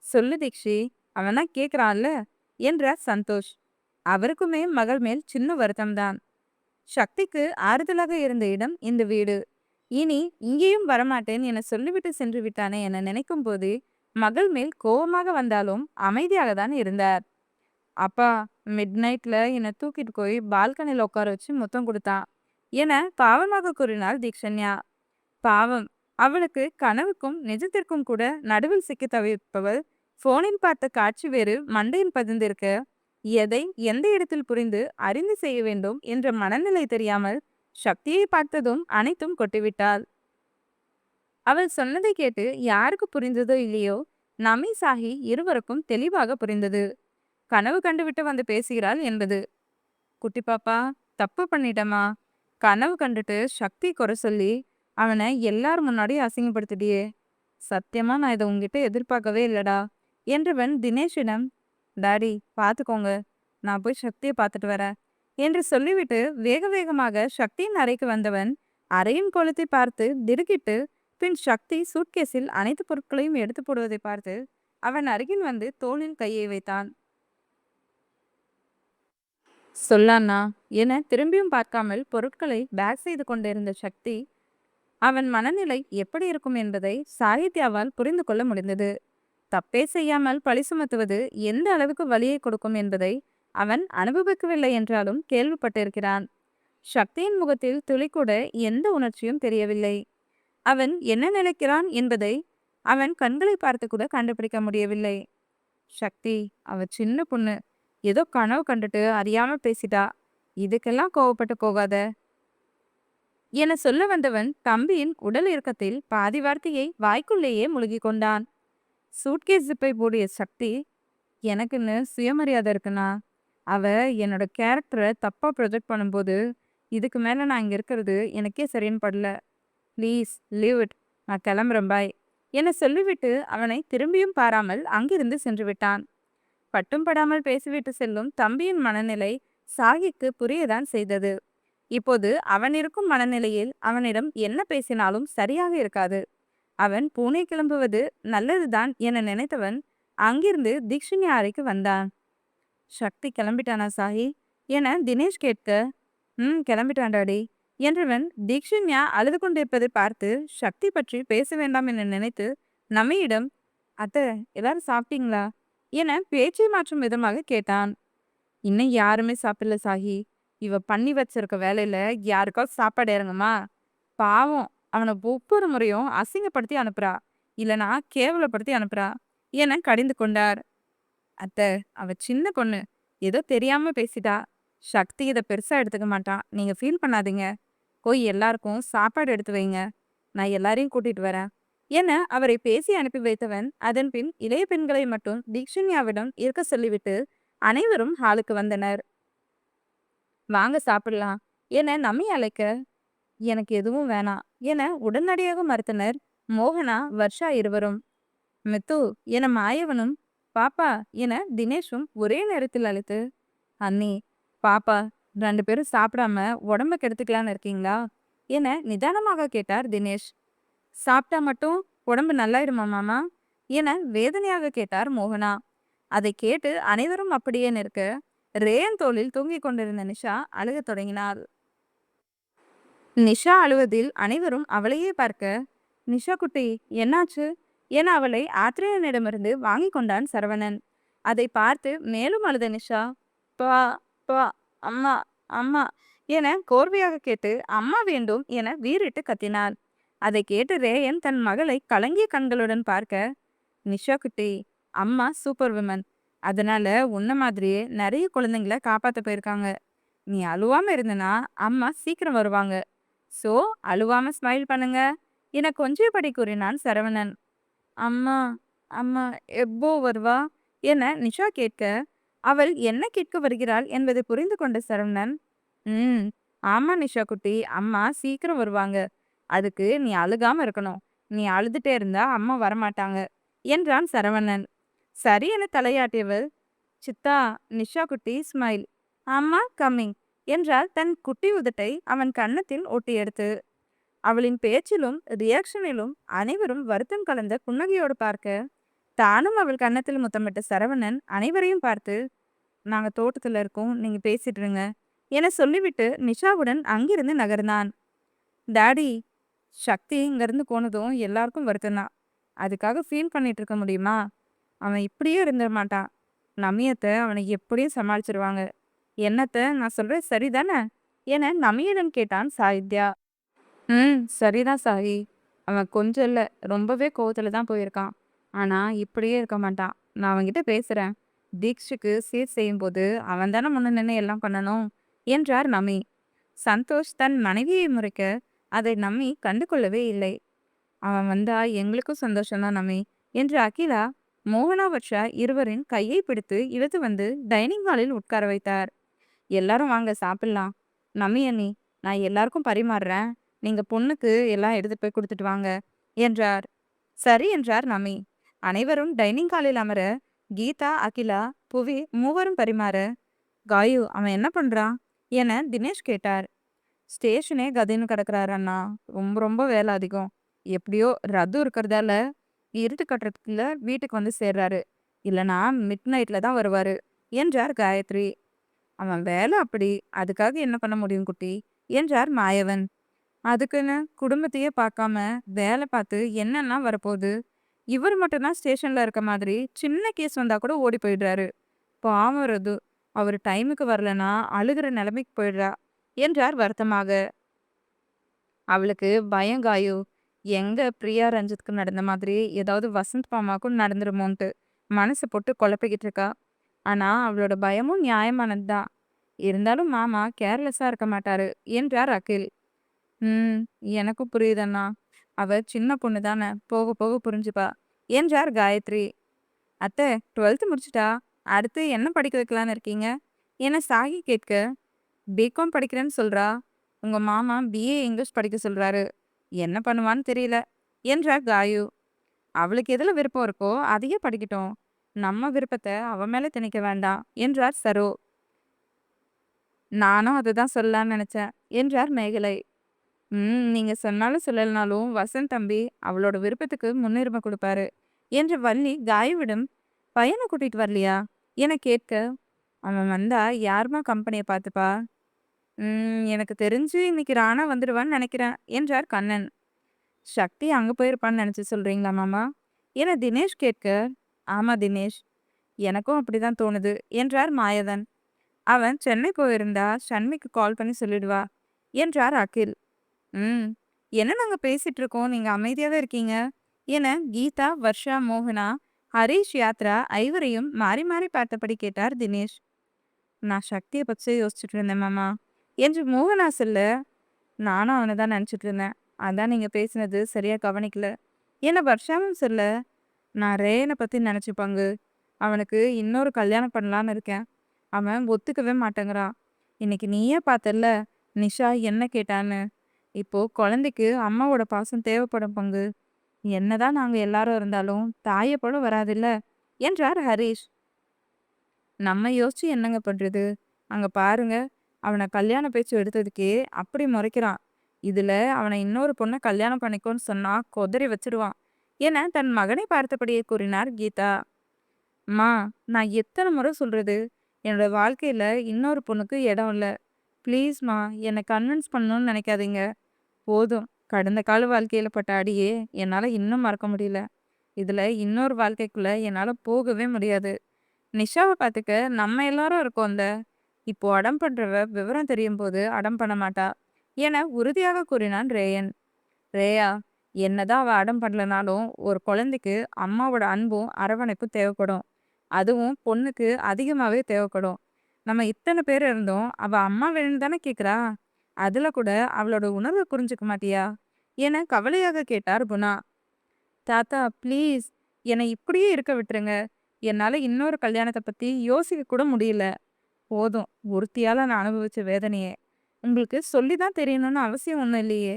"சொல்லு தீக்ஷி, அவன் தான் கேட்குறான்ல" என்றார் சந்தோஷ். அவருக்குமே மகள் மேல் சின்ன வருத்தம்தான். சக்திக்கு ஆறுதலாக இருந்த இடம் இந்த வீடு. இனி இங்கேயும் வரமாட்டேன் என சொல்லிவிட்டு சென்று விட்டானே என நினைக்கும் போது மகள் மேல் கோபமாக வந்தாலும் அமைதியாக தான் இருந்தார். "அப்பா, மிட் நைட்ல என்னை தூக்கிட்டு போய் பால்கனியில் உட்கார வச்சு முத்தம் கொடுத்தான்" என பாவமாக கூறினாள் தீக்ஷண்யா. பாவம், அவளுக்கு கனவுக்கும் நிஜத்திற்கும் கூட நடுவில் சிக்கி தவிப்பவள் போனில் பார்த்த காட்சி வேறு மண்டையில் பதிந்திருக்க, எதை எந்த இடத்தில் புரிந்து அறிந்து செய்ய வேண்டும் என்ற மனநிலை தெரியாமல் சக்தியை பார்த்ததும் அனைத்தும் கொட்டிவிட்டாள். அவள் சொன்னதை கேட்டு யாருக்கு புரிந்ததோ இல்லையோ, நமி சாஹி இருவருக்கும் தெளிவாக புரிந்தது. கனவு கண்டுவிட்டு வந்து பேசுகிறாள் என்பது. "குட்டி பாப்பா, தப்பு பண்ணிட்டமா. கனவு கண்டுட்டு சக்தி குறை சொல்லி அவனை எல்லார் முன்னாடியும் அசிங்கப்படுத்திட்டியே. சத்தியமா நான் இதை உங்ககிட்ட எதிர்பார்க்கவே இல்லடா" என்றவன் தினேஷிடம், "டாடி பார்த்துக்கோங்க, நான் போய் சக்தியை பார்த்துட்டு வரேன்" என்று சொல்லிவிட்டு வேக வேகமாக சக்தியின் அறைக்கு வந்தவன் அறையின் கோலத்தை பார்த்து திடுக்கிட்டு, பின் சக்தி சூட்கேஸில் அனைத்து பொருட்களையும் எடுத்து போடுவதை பார்த்து அவன் அருகில் வந்து தோளில் கையை வைத்தான். "சொல்லானா" என திரும்பியும் பார்க்காமல் பொருட்களை பேக் செய்து கொண்டிருந்த சக்தி, அவன் மனநிலை எப்படி இருக்கும் என்பதை சாகித்யாவால் புரிந்து கொள்ள முடிந்தது. தப்பே செய்யாமல் பழி சுமத்துவது எந்த அளவுக்கு வலியை கொடுக்கும் என்பதை அவன் அனுபவிக்கவில்லை என்றாலும் கேள்விப்பட்டிருக்கிறான். சக்தியின் முகத்தில் துளிக்கூட எந்த உணர்ச்சியும் தெரியவில்லை. அவன் என்ன நினைக்கிறான் என்பதை அவன் கண்களை பார்த்து கூட கண்டுபிடிக்க முடியவில்லை. "சக்தி, அவ சின்ன பொண்ணு, ஏதோ கனவு கண்டுட்டு அறியாம பேசிட்டா, இதுக்கெல்லாம் கோவப்பட்டு போகாத" என சொல்ல வந்தவன் தம்பியின் உடல் இறுக்கத்தில் பாதி வார்த்தையை வாய்க்குள்ளேயே முழுகி கொண்டான். சூட்கேஸ் ஜிப்பை மூடிய சக்தி, "எனக்குன்னு சுயமரியாதை இருக்குண்ணா. அவ என்னோட கேரக்டரை தப்பா ப்ரொஜெக்ட் பண்ணும்போது இதுக்கு மேல நான் இங்க இருக்கிறது எனக்கே சரின்னு படல. ப்ளீஸ் லீவ் இட், நான் கிளம்புறேன், பாய்" என சொல்லிவிட்டு அவனை திரும்பியும் பாராமல் அங்கிருந்து சென்று விட்டான். பட்டும் படாமல் பேசிவிட்டு செல்லும் தம்பியின் மனநிலை சாகிக்கு புரியதான் செய்தது. இப்போது அவன் இருக்கும் மனநிலையில் அவனிடம் என்ன பேசினாலும் சரியாக இருக்காது. அவன் பூனே கிளம்புவது நல்லதுதான் என நினைத்தவன் அங்கிருந்து தீக்ஷண்யா அறைக்கு வந்தான். "சக்தி கிளம்பிட்டானா சாஹி?" என தினேஷ் கேட்க, கிளம்பிட்டான் டாடி" என்றவன் தீக்ஷண்யா அழுது கொண்டிருப்பதை பார்த்து சக்தி பற்றி பேச வேண்டாம் என நினைத்து நம்மிடம், "அத்தை, எல்லாரும் சாப்பிட்டீங்களா?" என பேச்சை மாற்றும் விதமாக கேட்டான். "இன்னும் யாருமே சாப்பிடல சாஹி. இவ பண்ணி வச்சிருக்க வேலையில யாருக்காவது சாப்பாடு இறங்குமா? பாவம், அவனை ஒவ்வொரு முறையும் அசிங்கப்படுத்தி அனுப்புறா, இல்லனா கேவலப்படுத்தி அனுப்புறா என கடிந்து கொண்டார். அத்தை, அவ சின்ன பொண்ணு. ஏதோ தெரியாம பேசிட்டா. சக்தி இத பெருசா எடுத்துக்க மாட்டான். நீங்க ஃபீல் பண்ணாதீங்க. போய் எல்லாருக்கும் சாப்பாடு எடுத்து வைங்க. நான் எல்லாரையும் கூட்டிட்டு வரேன். என அவரை பேசி அனுப்பி வைத்தவன், அதன் பின் இளைய பெண்களை மட்டும் தீக்ஷண்யாவிடம் இருக்க சொல்லிவிட்டு அனைவரும் ஹாலுக்கு வந்தனர். வாங்க சாப்பிடலாம் என நம்மை அழைக்க, எனக்கு எதுவும் வேணாம் என உடனடியாக மறுத்தனர் மோகனா, வர்ஷா இருவரும். மித்து என மாயவனும், பாப்பா என தினேஷும் ஒரே நேரத்தில் அழைத்து, அண்ணி, பாப்பா 2 பேரும் சாப்பிடாம உடம்ப கெடுத்துக்கலான்னு இருக்கீங்களா என நிதானமாக கேட்டார் தினேஷ். சாப்பிட்டா மட்டும் உடம்பு நல்லாயிடுமா மாமா என வேதனையாக கேட்டார் மோகனா. அதை கேட்டு அனைவரும் அப்படியே நிற்க, ரேயன் தோளில் தூங்கிக் கொண்டிருந்த நிஷா அழுகத் தொடங்கினாள். நிஷா அழுவதில் அனைவரும் அவளையே பார்க்க, நிஷா குட்டி, என்னாச்சு என அவளை ஆத்ரேயனிடமிருந்து வாங்கி கொண்டான் சரவணன். அதை பார்த்து மேலும் அழுத நிஷா, பா பா, அம்மா அம்மா என கோர்வையாக கேட்டு அம்மா வேண்டும் என வீறிட்டு கத்தினாள். அதை கேட்டு ரேயன் தன் மகளை கலங்கிய கண்களுடன் பார்க்க, நிஷா குட்டி, அம்மா சூப்பர் விமன். அதனால உன்ன மாதிரியே நிறைய குழந்தைங்களை காப்பாத்த போயிருக்காங்க. நீ அழுவாம இருந்தனா அம்மா சீக்கிரம் வருவாங்க. சோ அழுவாம ஸ்மைல் பண்ணுங்க என கொஞ்சியபடி கூறினான் சரவணன். அம்மா அம்மா எப்போ வருவா என நிஷா கேட்க, அவள் என்ன கேட்க வருகிறாள் என்பதை புரிந்து கொண்ட சரவணன், ம் ஆமா நிஷா குட்டி, அம்மா சீக்கிரம் வருவாங்க. அதுக்கு நீ அழுகாம இருக்கணும். நீ அழுதுட்டே இருந்தா அம்மா வரமாட்டாங்க என்றான் சரவணன். சரி என தலையாட்டியவள், சித்தா, நிஷா குட்டி ஸ்மைல், அம்மா கம்மிங் என்றால் தன் குட்டி உதட்டை அவன் கன்னத்தில் ஒட்டி எடுத்து. அவளின் பேச்சிலும் ரியாக்ஷனிலும் அனைவரும் வருத்தம் கலந்த புன்னகையோடு பார்க்க, தானும் அவள் கன்னத்தில் முத்தமிட்ட சரவணன் அனைவரையும் பார்த்து, நாங்க தோட்டத்துல இருக்கோம், நீங்க பேசிட்டு இருங்க என சொல்லிவிட்டு நிஷாவுடன் அங்கிருந்து நகர்ந்தான். டாடி, சக்தி இங்கிருந்து போனதும் எல்லாருக்கும் வருத்தம்தான். அதுக்காக ஃபீல் பண்ணிட்டு இருக்க முடியுமா? அவன் இப்படியே இருந்துட மாட்டான். நமியத்தை அவனை எப்படியும் சமாளிச்சிருவாங்க. என்னத்த நான் சொல்றது சரிதானே என நமியிடம் கேட்டான் சாகித்யா. சரிதான் சாகி. அவன் கொஞ்சம் இல்ல, ரொம்பவே கோவத்துல தான் போயிருக்கான். ஆனா இப்படியே இருக்க மாட்டான். நான் அவன்கிட்ட பேசுறேன். தீக்ஷுக்கு சீர் செய்யும்போது அவன் தானே முன்ன நின்று எல்லாம் பண்ணணும் என்றார் நமி. சந்தோஷ் தன் மனைவியை முறைக்க, அதை நம்மி கண்டுகொள்ளவே இல்லை. அவன் வந்தா எங்களுக்கும் சந்தோஷம்தான் நமி என்று அகிலா, மோகனா வர்ஷா இருவரின் கையை பிடித்து இழுத்து வந்து டைனிங் ஹாலில் உட்கார வைத்தார். எல்லாரும் வாங்க சாப்பிடலாம். நமி அண்ணி, நான் எல்லாருக்கும் பரிமாறுறேன். நீங்க பொண்ணுக்கு எல்லாம் எடுத்து போய் கொடுத்துட்டு வாங்க என்றார். சரி என்றார் நமி. அனைவரும் டைனிங் ஹாலில் அமர, கீதா, அகிலா, புவி மூவரும் பரிமாற, காயு அவன் என்ன பண்றான் என தினேஷ் கேட்டார். ஸ்டேஷனே கதைன்னு கிடக்குறாரு அண்ணா. ரொம்ப ரொம்ப வேலை அதிகம். எப்படியோ ரத்து இருக்கிறதால இருட்டு கட்டுறதுக்குள்ள வீட்டுக்கு வந்து சேர்றாரு. இல்லனா மிட் நைட்ல தான் வருவாரு என்றார் காயத்ரி. அவன் வேலை அப்படி, அதுக்காக என்ன பண்ண முடியும் குட்டி என்றார் மாயவன். அதுக்குன்னு குடும்பத்தையே பார்க்காம வேலை பார்த்து என்னன்னா வரப்போகுது. இவர் மட்டும்தான் ஸ்டேஷன்ல இருக்க மாதிரி சின்ன கேஸ் வந்தா கூட ஓடி போயிடுறாரு. பாவம் ரது, அவர் டைமுக்கு வரலனா அழுகிற நிலைமைக்கு போயிடுறா என்றார் வருத்தமாக. அவளுக்கு பயங்காயோ, எங்க பிரியா ரஞ்சித்க்கு நடந்த மாதிரி ஏதாவது வசந்த் மாமாக்கும் நடந்துருமோன்ட்டு மனசு போட்டு குழப்பிக்கிட்டு இருக்கா. ஆனா அவளோட பயமும் நியாயமானது தான். இருந்தாலும் மாமா கேர்லெஸ்ஸா இருக்க மாட்டாரு என்றார் அகில். ம் எனக்கும் புரியுதண்ணா. அவ சின்ன பொண்ணு தானே, போக போக புரிஞ்சுப்பா என்றார் காயத்ரி. அத்தை 12th முடிச்சிட்டா, அடுத்து என்ன படிக்க வைக்கலான்னு இருக்கீங்க என சாகி கேட்க, பிகாம் படிக்கிறேன்னு சொல்றா. உங்க மாமா பிஏ இங்கிலீஷ் படிக்க சொல்றாரு. என்ன பண்ணுவான்னு தெரியல என்றார் காயு. அவளுக்கு எதுல விருப்பம் இருக்கோ அதையே படிக்கட்டும். நம்ம விருப்பத்தை அவ மேல திணிக்க வேண்டாம் என்றார் சரோ. நானும் அதுதான் சொல்லலான்னு நினைச்சேன் என்றார் மேகலை. நீங்க சொன்னாலும் சொல்லலனாலும் வசந்த் தம்பி அவளோட விருப்பத்துக்கு முன்னுரிமை கொடுப்பாரு என்று வள்ளி காயுவிடம், பையனை கூட்டிட்டு வரலையா என கேட்க, அவன் வந்தா யாருமா கம்பெனியை பார்த்துப்பா? எனக்கு தெரிஞ்சு இன்னைக்கு ராணா வந்துடுவான்னு நினைக்கிறேன் என்றார் கண்ணன். சக்தி அங்க போயிருப்பான்னு நினைச்சு சொல்றீங்களா மாமா என தினேஷ் கேட்க, ஆமா தினேஷ், எனக்கும் அப்படிதான் தோணுது என்றார் மாயவன். அவன் சென்னை போயிருந்தா சண்மிக்கு கால் பண்ணி சொல்லிடுவா என்றார் அகில். ம் என்ன நாங்க பேசிட்டு இருக்கோம், நீங்க அமைதியாவே இருக்கீங்க?" என கீதா, வர்ஷா, மோகனா, ஹரிஷ், யாத்ரா ஐவரையும் மாறி மாறி பார்த்தபடி கேட்டார் தினேஷ். "நான் சக்திய பத்தி யோசிச்சுட்டு இருந்தேன் மாமா" என்று மோகனா சொல்ல, "நானும் அவன தான் நெனச்சுட்டு இருந்தேன். அதான் நீங்க பேசினது சரியா கவனிக்கல" என வர்ஷாவும் சொல்ல, "நான் ரேயன பத்தி நெனச்சு பங்கு. அவனுக்கு இன்னொரு கல்யாணம் பண்ணலான்னு இருக்கேன். அவன் ஒத்துக்கவே மாட்டேங்கிறான். இன்னைக்கு நீயே பார்த்தல்ல, நிஷா என்ன கேட்டான்னு. இப்போ குழந்தைக்கு அம்மாவோட பாசம் தேவைப்படும் பங்கு. என்னதான் நாங்க எல்லாரும் இருந்தாலும் தாய போல வராதுல்ல" என்றார் ஹரிஷ். "நம்ம யோசிச்சு என்னங்க பண்றது? அங்க பாருங்க, அவன கல்யாண பேச்சு எடுத்ததுக்கே அப்படி முறைக்கிறான். இதுல அவன இன்னொரு பொண்ண கல்யாணம் பண்ணிக்கோன்னு சொன்னா கொதறி வச்சிடுவான்" என தன் மகனை பார்த்தபடியே கூறினார் கீதா. "அம்மா, நான் எத்தனை முறை சொல்றது? என்னோட வாழ்க்கையில இன்னொரு பொண்ணுக்கு இடம் இல்ல. ப்ளீஸ்மா, என்ன கன்வின்ஸ் பண்ணணும்னு நினைக்காதீங்க. போதும், கடந்த கால வாழ்க்கையில பட்ட அடியே என்னால இன்னும் மறக்க முடியல. இதுல இன்னொரு வாழ்க்கைக்குள்ள என்னால போகவே முடியாது. நிஷாவ பாத்துக்க நம்ம எல்லாரும் இருக்கோம்ல. இப்போ அடம் பண்றவ விவரம் தெரியும்போது அடம் பண்ண மாட்டா" என உறுதியாக கூறினான் ரேயன். "ரேயா, என்னதான் அவ அடம் பண்ணலனாலும் ஒரு குழந்தைக்கு அம்மாவோட அன்பும் அரவணைப்பும் தேவைப்படும். அதுவும் பொண்ணுக்கு அதிகமாவே தேவைப்படும். நம்ம இத்தனை பேர் இருந்தோம், அவ அம்மா வேணும்னு தானே கேக்குறா. அதுல கூட அவளோட உணர்வை புரிஞ்சுக்க மாட்டியா?" என கவலையாக கேட்டார் குணா. "தாத்தா ப்ளீஸ், என்னை இப்படியே இருக்க விட்டுருங்க. என்னால இன்னொரு கல்யாணத்தை பத்தி யோசிக்க கூட முடியல. போதும், ஒருத்தியால நான் அனுபவிச்ச வேதனையே உங்களுக்கு சொல்லிதான் தெரியணும்னு அவசியம் ஒன்றும் இல்லையே.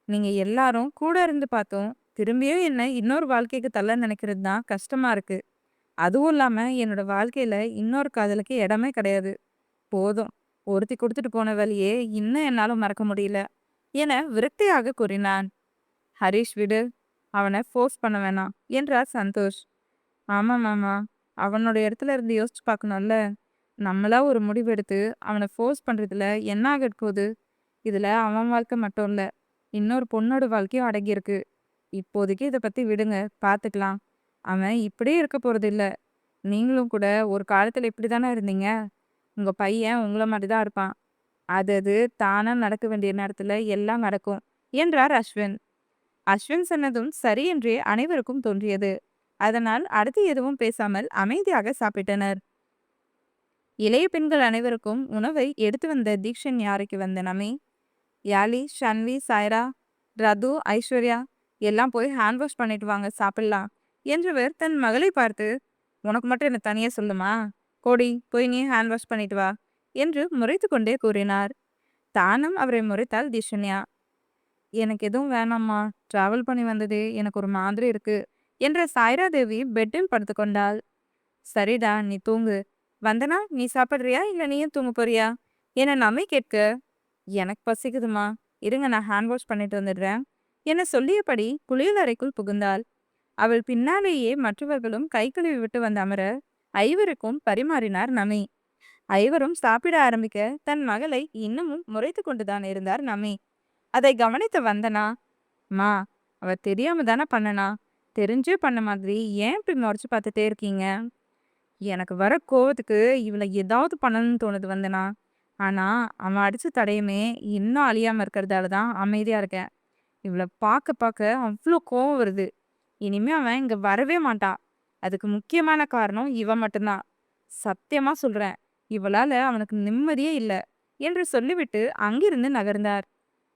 நீங்க எல்லாரும் கூட இருந்து பார்த்தோம். திரும்பியும் என்ன இன்னொரு வாழ்க்கைக்கு தள்ள நினைக்கிறது தான் கஷ்டமா இருக்கு. அதுவும் இல்லாம என்னோட வாழ்க்கையில இன்னொரு காதலுக்கு இடமே கிடையாது. போதும், ஒருத்தி கொடுத்துட்டு போன வழியே இன்னும் என்னால மறக்க முடியல" என விரக்தியாக கூறினான். "ஹரிஷ் விடு, அவனை ஃபோர்ஸ் பண்ண வேணாம்" என்றார் சந்தோஷ். "ஆமா மாமா, அவனோட இடத்துல இருந்து யோசிச்சு பார்க்கணும்ல. நம்மளா ஒரு முடிவு எடுத்து அவனை ஃபோர்ஸ் பண்றதுல என்ன ஆகட் போகுது? இதுல அவன் வாழ்க்கை மட்டும் இல்ல, இன்னொரு பொண்ணோட வாழ்க்கையும் அடங்கியிருக்கு. இப்போதைக்கு இத பத்தி விடுங்க, பார்த்துக்கலாம். அவன் இப்படியே இருக்க போறது இல்ல. நீங்களும் கூட ஒரு காலத்துல இப்படிதானே இருந்தீங்க. உங்க பையன் உங்கள மாரி தான் இருப்பான். அது அது தானா நடக்க வேண்டிய நேரத்துல எல்லாம் நடக்கும்" என்றார் அஸ்வின். அஸ்வின் சொன்னதும் சரி என்றே அனைவருக்கும் தோன்றியது. அதனால் அடுத்து எதுவும் பேசாமல் அமைதியாக சாப்பிட்டனர். இளைய பெண்கள் அனைவருக்கும் உணவை எடுத்து வந்த தீக்ஷன் யாருக்கு வந்த நமி, யாலி, ஷன்வி, சாய்ரா, ரது, ஐஸ்வர்யா எல்லாம் போய் ஹேண்ட் வாஷ் பண்ணிட்டு வாங்க, சாப்பிடலாம் என்றவர் தன் மகளை பார்த்து, "உனக்கு மட்டும் என்ன தனியா சொல்லுமா? கோடி, போய் நீ ஹேண்ட் வாஷ் பண்ணிட்டு வா" என்று முறைத்து கொண்டே கூறினார். தானும் அவரை முறைத்தாள் திஷன்யா. "எனக்கு எதுவும் வேணாம்மா, டிராவல் பண்ணி வந்ததே எனக்கு ஒரு மாதிரி இருக்கு" என்ற சாய்ரா தேவி பெட்டில் படுத்துக்கொண்டாள். "சரிடா, நீ தூங்கு. வந்தனா, நீ சாப்பிடுறியா இல்ல நீயும் தூங்க போறியா?" என நம்மை கேட்க, "எனக்கு பசிக்குதுமா, இருங்க நான் ஹேண்ட் வாஷ் பண்ணிட்டு வந்துடுறேன்" என சொல்லியபடி குளியலறைக்குள் புகுந்தாள். அவள் பின்னாலேயே மற்றவர்களும் கை கழுவி விட்டு வந்து அமர ஐவருக்கும் பரிமாறினார் நமி. ஐவரும் சாப்பிட ஆரம்பிக்க தன் மகளை இன்னமும் முறைத்து கொண்டுதான் இருந்தார் நமி. அதை கவனித்த வந்தனா, "மா, அவ தெரியாம தானே பண்ணனா. தெரிஞ்சே பண்ண மாதிரி ஏன் இப்படி முறைச்சு பார்த்துட்டே இருக்கீங்க? எனக்கு வர கோவத்துக்கு இவள ஏதாவது பண்ணணும்னு தோணுது வந்தனா. ஆனா அவன் அடிச்ச தடையுமே இன்னும் அழியாம இருக்கிறதால தான் அமைதியா இருக்கேன். இவள பார்க்க பார்க்க அவ்வளோ கோவம் வருது. இனிமே அவன் இங்க வரவே மாட்டான். அதுக்கு முக்கியமான காரணம் இவ மட்டும்தான். சத்தியமா சொல்றேன். இவளால அவனுக்கு நிம்மதியே இல்ல" என்று சொல்லிவிட்டு அங்கிருந்து நகர்ந்தார்.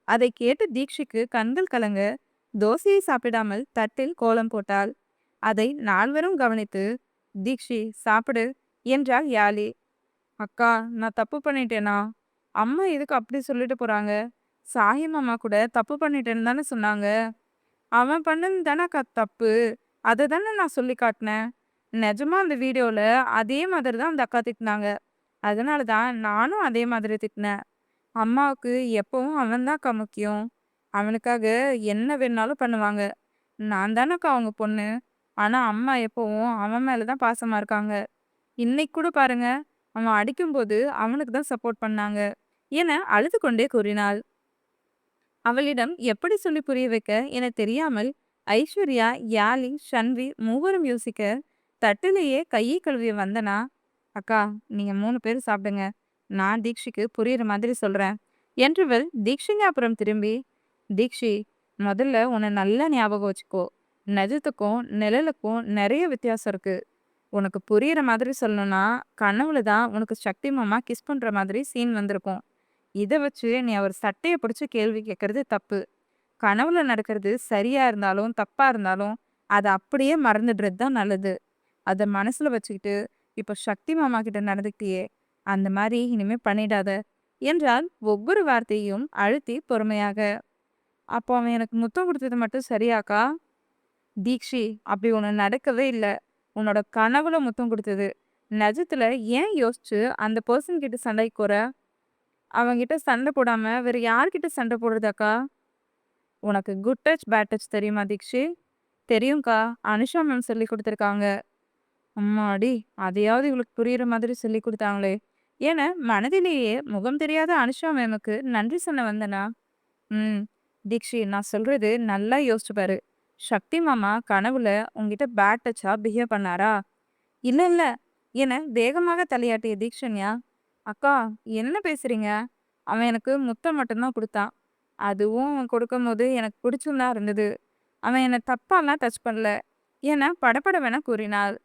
அதை கேட்டு தீக்ஷிக்கு கண்கள் கலங்க தோசையை சாப்பிடாமல் தட்டில் கோலம் போட்டாள். அதை நால்வரும் கவனித்து, "தீக்ஷி சாப்பிடு" என்றாள் யாழி. "அக்கா, நான் தப்பு பண்ணிட்டேனா? அம்மா எதுக்கு அப்படி சொல்லிட்டு போறாங்க? சாயி மாமா கூட தப்பு பண்ணிட்டேன்னு தானே சொன்னாங்க. அவன் பண்ணது தானே அக்கா தப்பு. அதை தானே நான் சொல்லி காட்டினேன். நிஜமா அந்த வீடியோல அதே மாதிரி தான் அந்த அக்கா திட்டினாங்க. அதனால தான் நானும் அதே மாதிரி திட்டினேன். அம்மாவுக்கு எப்பவும் அவன்தான்க்கா முக்கியம். அவனுக்காக என்ன வேணாலும் பண்ணுவாங்க. நான் தானக்கா அவங்க பொண்ணு. ஆனா அம்மா எப்பவும் அவன் மேல தான் பாசமா இருக்காங்க. இன்னைக்கு கூட பாருங்க, அவன் அடிக்கும்போது அவனுக்கு தான் சப்போர்ட் பண்ணாங்க" என அழுது கொண்டே கூறினாள். அவளிடம் எப்படி சொல்லி புரிய வைக்க என தெரியாமல் ஐஸ்வர்யா, யாழி, ஷன்வி மூவரும் யோசிக்க, தட்டிலேயே கையை கழுவிய வந்தனா, "அக்கா, நீங்க 3 பேரும் சாப்பிடுங்க. நான் தீக்ஷிக்கு புரியுற மாதிரி சொல்றேன்" என்றவள் தீக்ஷிங்க அப்புறம் திரும்பி, "தீக்ஷி, முதல்ல உன்னை நல்லா ஞாபகம் வச்சுக்கோ. நிஜத்துக்கும் நிழலுக்கும் நிறைய வித்தியாசம் இருக்கு. உனக்கு புரியிற மாதிரி சொல்லணும்னா, கனவுல தான் உனக்கு சக்தி மாமா கிஸ் பண்ற மாதிரி சீன் வந்திருக்கும். இத வச்சு நீ அவர் சட்டைய பிடிச்சு கேள்வி கேட்கறது தப்பு. கனவுல நடக்கிறது சரியா இருந்தாலும், தப்பா இருந்தாலும், அத அப்படியே மறந்துடுறது தான் நல்லது. அத மனசுல வச்சுக்கிட்டு, இப்ப சக்தி மாமா கிட்ட நடந்துக்கிட்டியே, அந்த மாரி இனிமே பண்ணிடாத, என்றால் ஒவ்வொரு வார்த்தையும் அழுத்தி பொறுமையாக. அப்போ அவன் எனக்கு முத்தம் குடுத்தது மட்டும் சரியாக்கா? தீக்ஷி, அப்படி ஒண்ணு நடக்கவே இல்ல. உன்னோட கனவுல முத்தம் குடுத்தது. நெஜத்துல ஏன் யோசிச்சு அந்த பெர்சன் கிட்ட சண்டைக்கு போற? அவன்கிட்ட சண்டை போடாம வேற யார்கிட்ட சண்டை போடுறது அக்கா? உனக்கு குட் டச், பேட் டச் தெரியுமா தீக்ஷி? தெரியும்க்கா. அனுஷா மேம் சொல்லிக் குடுத்துருக்காங்க. அம்மாடி! அதையாவது இவளுக்கு புரியிற மாதிரி சொல்லிக் குடுத்தாங்களே! என மனதிலேயே முகம் தெரியாத அனுஷா மேமுக்கு நன்றி சொல்ல வந்தனா? ம். தீக்ஷி, நான் சொல்றது நல்லா யோசிச்சு பாரு. சக்தி மாமா கனவுல உன்கிட்ட பேட் டச்சா பிஹேவ் பண்ணாரா? இல்ல, இல்ல என வேகமாக தலையாட்டிய தீக்ஷண்யா, அக்கா என்ன பேசுறீங்க? அவன் எனக்கு முத்தம் மட்டும் தான் குடுத்தான். அதுவும் அவன் கொடுக்கும்போது எனக்கு பிடிச்சும் தான் இருந்தது. அவன் என்ன தப்பாலாம் டச் பண்ணல என படபடவென கூறினாள்.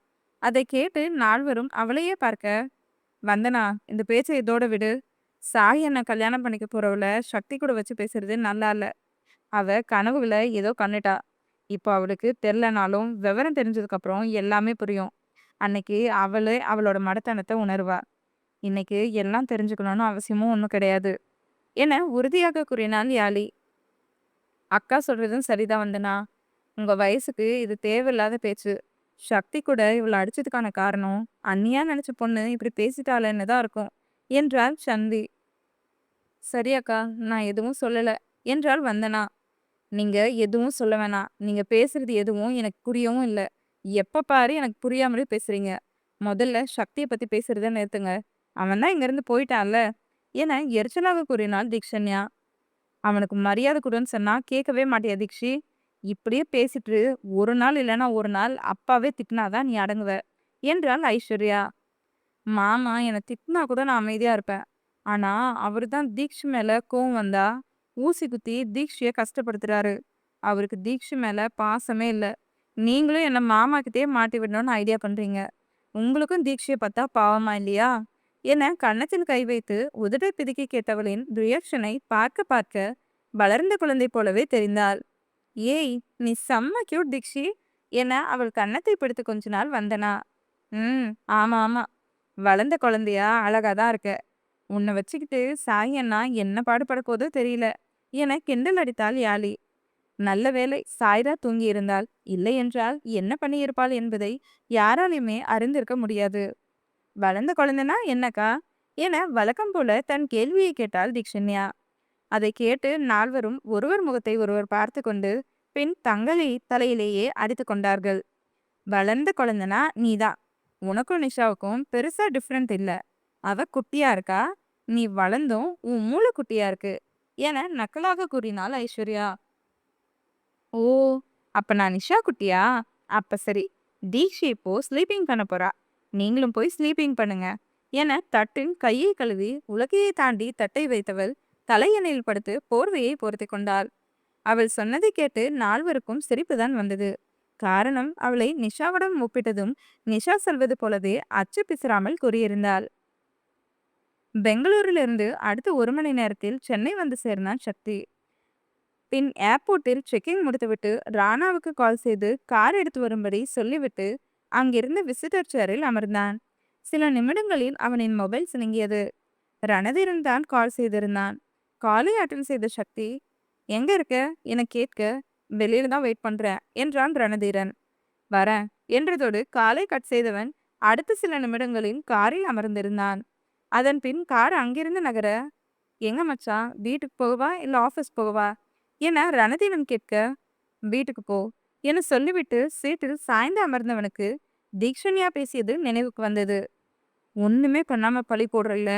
அதை கேட்டு நால்வரும் அவளையே பார்க்க, வந்தனா இந்த பேச்சை இதோட விடு. சாய் என்ன கல்யாணம் பண்ணிக்க போறவள சக்தி கூட வச்சு பேசுறது நல்லா இல்ல. அவ கனவுல ஏதோ கண்டுட்டா. இப்போ அவளுக்கு தெரிலனாலும் விவரம் தெரிஞ்சதுக்கு அப்புறம் எல்லாமே புரியும். அன்னைக்கு அவளே அவளோட மடத்தனத்தை உணர்வா. இன்னைக்கு எல்லாம் தெரிஞ்சுக்கணும்னு அவசியமும் ஒன்றும் கிடையாது என உறுதியாக கூறினாள் யாழி. அக்கா சொல்றதும் சரிதான் வந்தனா. உங்க வயசுக்கு இது தேவையில்லாத பேச்சு. சக்தி கூட இவள அடிச்சதுக்கான காரணம் அண்ணியா நினைச்ச பொண்ணு இப்படி பேசிட்டாளேன்னு தான் இருக்கும் என்றாள் சந்தி. சரி அக்கா, நான் எதுவும் சொல்லல என்றாள் வந்தனா. நீங்க எதுவும் சொல்ல வேணாம். நீங்க பேசுறது எதுவும் எனக்கு புரியவும் இல்ல. எப்ப பாரு எனக்கு புரியாமலே பேசுறீங்க. முதல்ல சக்திய பத்தி பேசுறத நிறுத்துங்க. அவன் தான் இங்கிருந்து போயிட்டான்ல என எரிச்சலாக கூறினாள் தீக்ஷண்யா. அவனுக்கு மரியாதை குடுன்னு சொன்னா கேட்கவே மாட்டியா தீக்ஷி? இப்படியே பேசிட்டு ஒரு நாள் இல்லைன்னா ஒரு நாள் அப்பாவே திட்டினாதான் நீ அடங்குவ என்றாள் ஐஸ்வர்யா. மாமா என்னை திட்டினா கூட நான் அமைதியா இருப்பேன். ஆனா அவரு தான் தீக்ஷி மேல கோவம் வந்தா ஊசி குத்தி தீக்ஷிய கஷ்டப்படுத்துறாரு. அவருக்கு தீக்ஷி மேல பாசமே இல்ல. நீங்களும் என்ன மாமா கிட்டயே மாட்டி விடணும்னு ஐடியா பண்றீங்க. உங்களுக்கும் தீக்ஷிய பார்த்தா பாவமா இல்லையா என கன்னத்தில் கை வைத்து உதட்டை பிதுக்கி கேட்டவளின் ரியாக்ஷனை பார்க்க பார்க்க வளர்ந்த குழந்தை போலவே தெரிந்தாள். ஏய், நீ செம்ம கியூட் தீக்ஷி என அவள் கன்னத்தை பிடித்து கொஞ்ச நாள் வந்தனா. ம், ஆமா ஆமா, வளர்ந்த குழந்தையா அழகா தான் இருக்க. உன்னை வச்சுக்கிட்டு சாய் அண்ணா என்ன பாடுபட போதோ தெரியல என கிண்டல் அடித்தாள் யாழி. நல்ல வேளை சாய்தா தூங்கி இருந்தாள். இல்லை என்றால் என்ன பண்ணியிருப்பாள் என்பதை யாராலையுமே அறிந்திருக்க முடியாது. வளர்ந்த குழந்தைனா என்னக்கா என வழக்கம் போல தன் கேள்வியை கேட்டாள் தீக்ஷண்யா. அதை கேட்டு நால்வரும் ஒருவர் முகத்தை ஒருவர் பார்த்து கொண்டு பின் தங்களை தலையிலேயே அடித்து கொண்டார்கள். வளர்ந்த குழந்தைனா நீதான். உனக்கும் நிஷாவுக்கும் பெருசா டிஃப்ரெண்ட் இல்ல. அவ குட்டியா இருக்கா, நீ வளர்ந்தும் உன் மூளை குட்டியா இருக்கு என நக்கலாக கூறினாள் ஐஸ்வர்யா. ஓ, அப்ப நான் நிஷா குட்டியா? அப்ப சரி. தீக்ஷி இப்போ ஸ்லீப்பிங் பண்ண போறா. நீங்களும் போய் ஸ்லீப்பிங் பண்ணுங்க என தட்டின் கையை கழுவி உலகையை தாண்டி தட்டை வைத்தவள் தலையணையில் படுத்து போர்வையை போர்த்தி கொண்டாள். அவள் சொன்னதை கேட்டு நால்வருக்கும் சிரிப்புதான் வந்தது. காரணம் அவளை நிஷாவுடன் ஒப்பிட்டதும் நிஷா சொல்வது போலவே அச்சு பிசிறாமல் கூறியிருந்தாள். பெங்களூரிலிருந்து அடுத்த 1 மணி நேரத்தில் சென்னை வந்து சேர்ந்தான் சக்தி. பின் ஏர்போர்ட்டில் செக்கிங் முடித்துவிட்டு ராணாவுக்கு கால் செய்து கார் எடுத்து வரும்படி சொல்லிவிட்டு அங்கிருந்து விசிட்டர் சேரில் அமர்ந்தான். சில நிமிடங்களில் அவனின் மொபைல் சினுங்கியது. ரணதீரன் தான் கால் செய்திருந்தான். காலை அட்டன் செய்த சக்தி, எங்க இருக்க என கேட்க, வெளியில தான் வெயிட் பண்றேன் என்றான் ரணதீரன். வரேன் என்றதோடு காலை கட் செய்தவன் அடுத்த சில நிமிடங்களில் காரில் அமர்ந்திருந்தான். அதன் பின் கார் அங்கிருந்து நகர, எங்க மச்சான், வீட்டுக்கு போகவா இல்ல ஆபீஸ் போகவா என ரணதீரன் கேட்க, வீட்டுக்கு போ என சொல்லிவிட்டு சீட்டில் சாய்ந்து அமர்ந்தவனுக்கு தீக்ஷண்யா பேசியது நினைவுக்கு வந்தது. ஒண்ணுமே பண்ணாம பழி போடுறல்ல,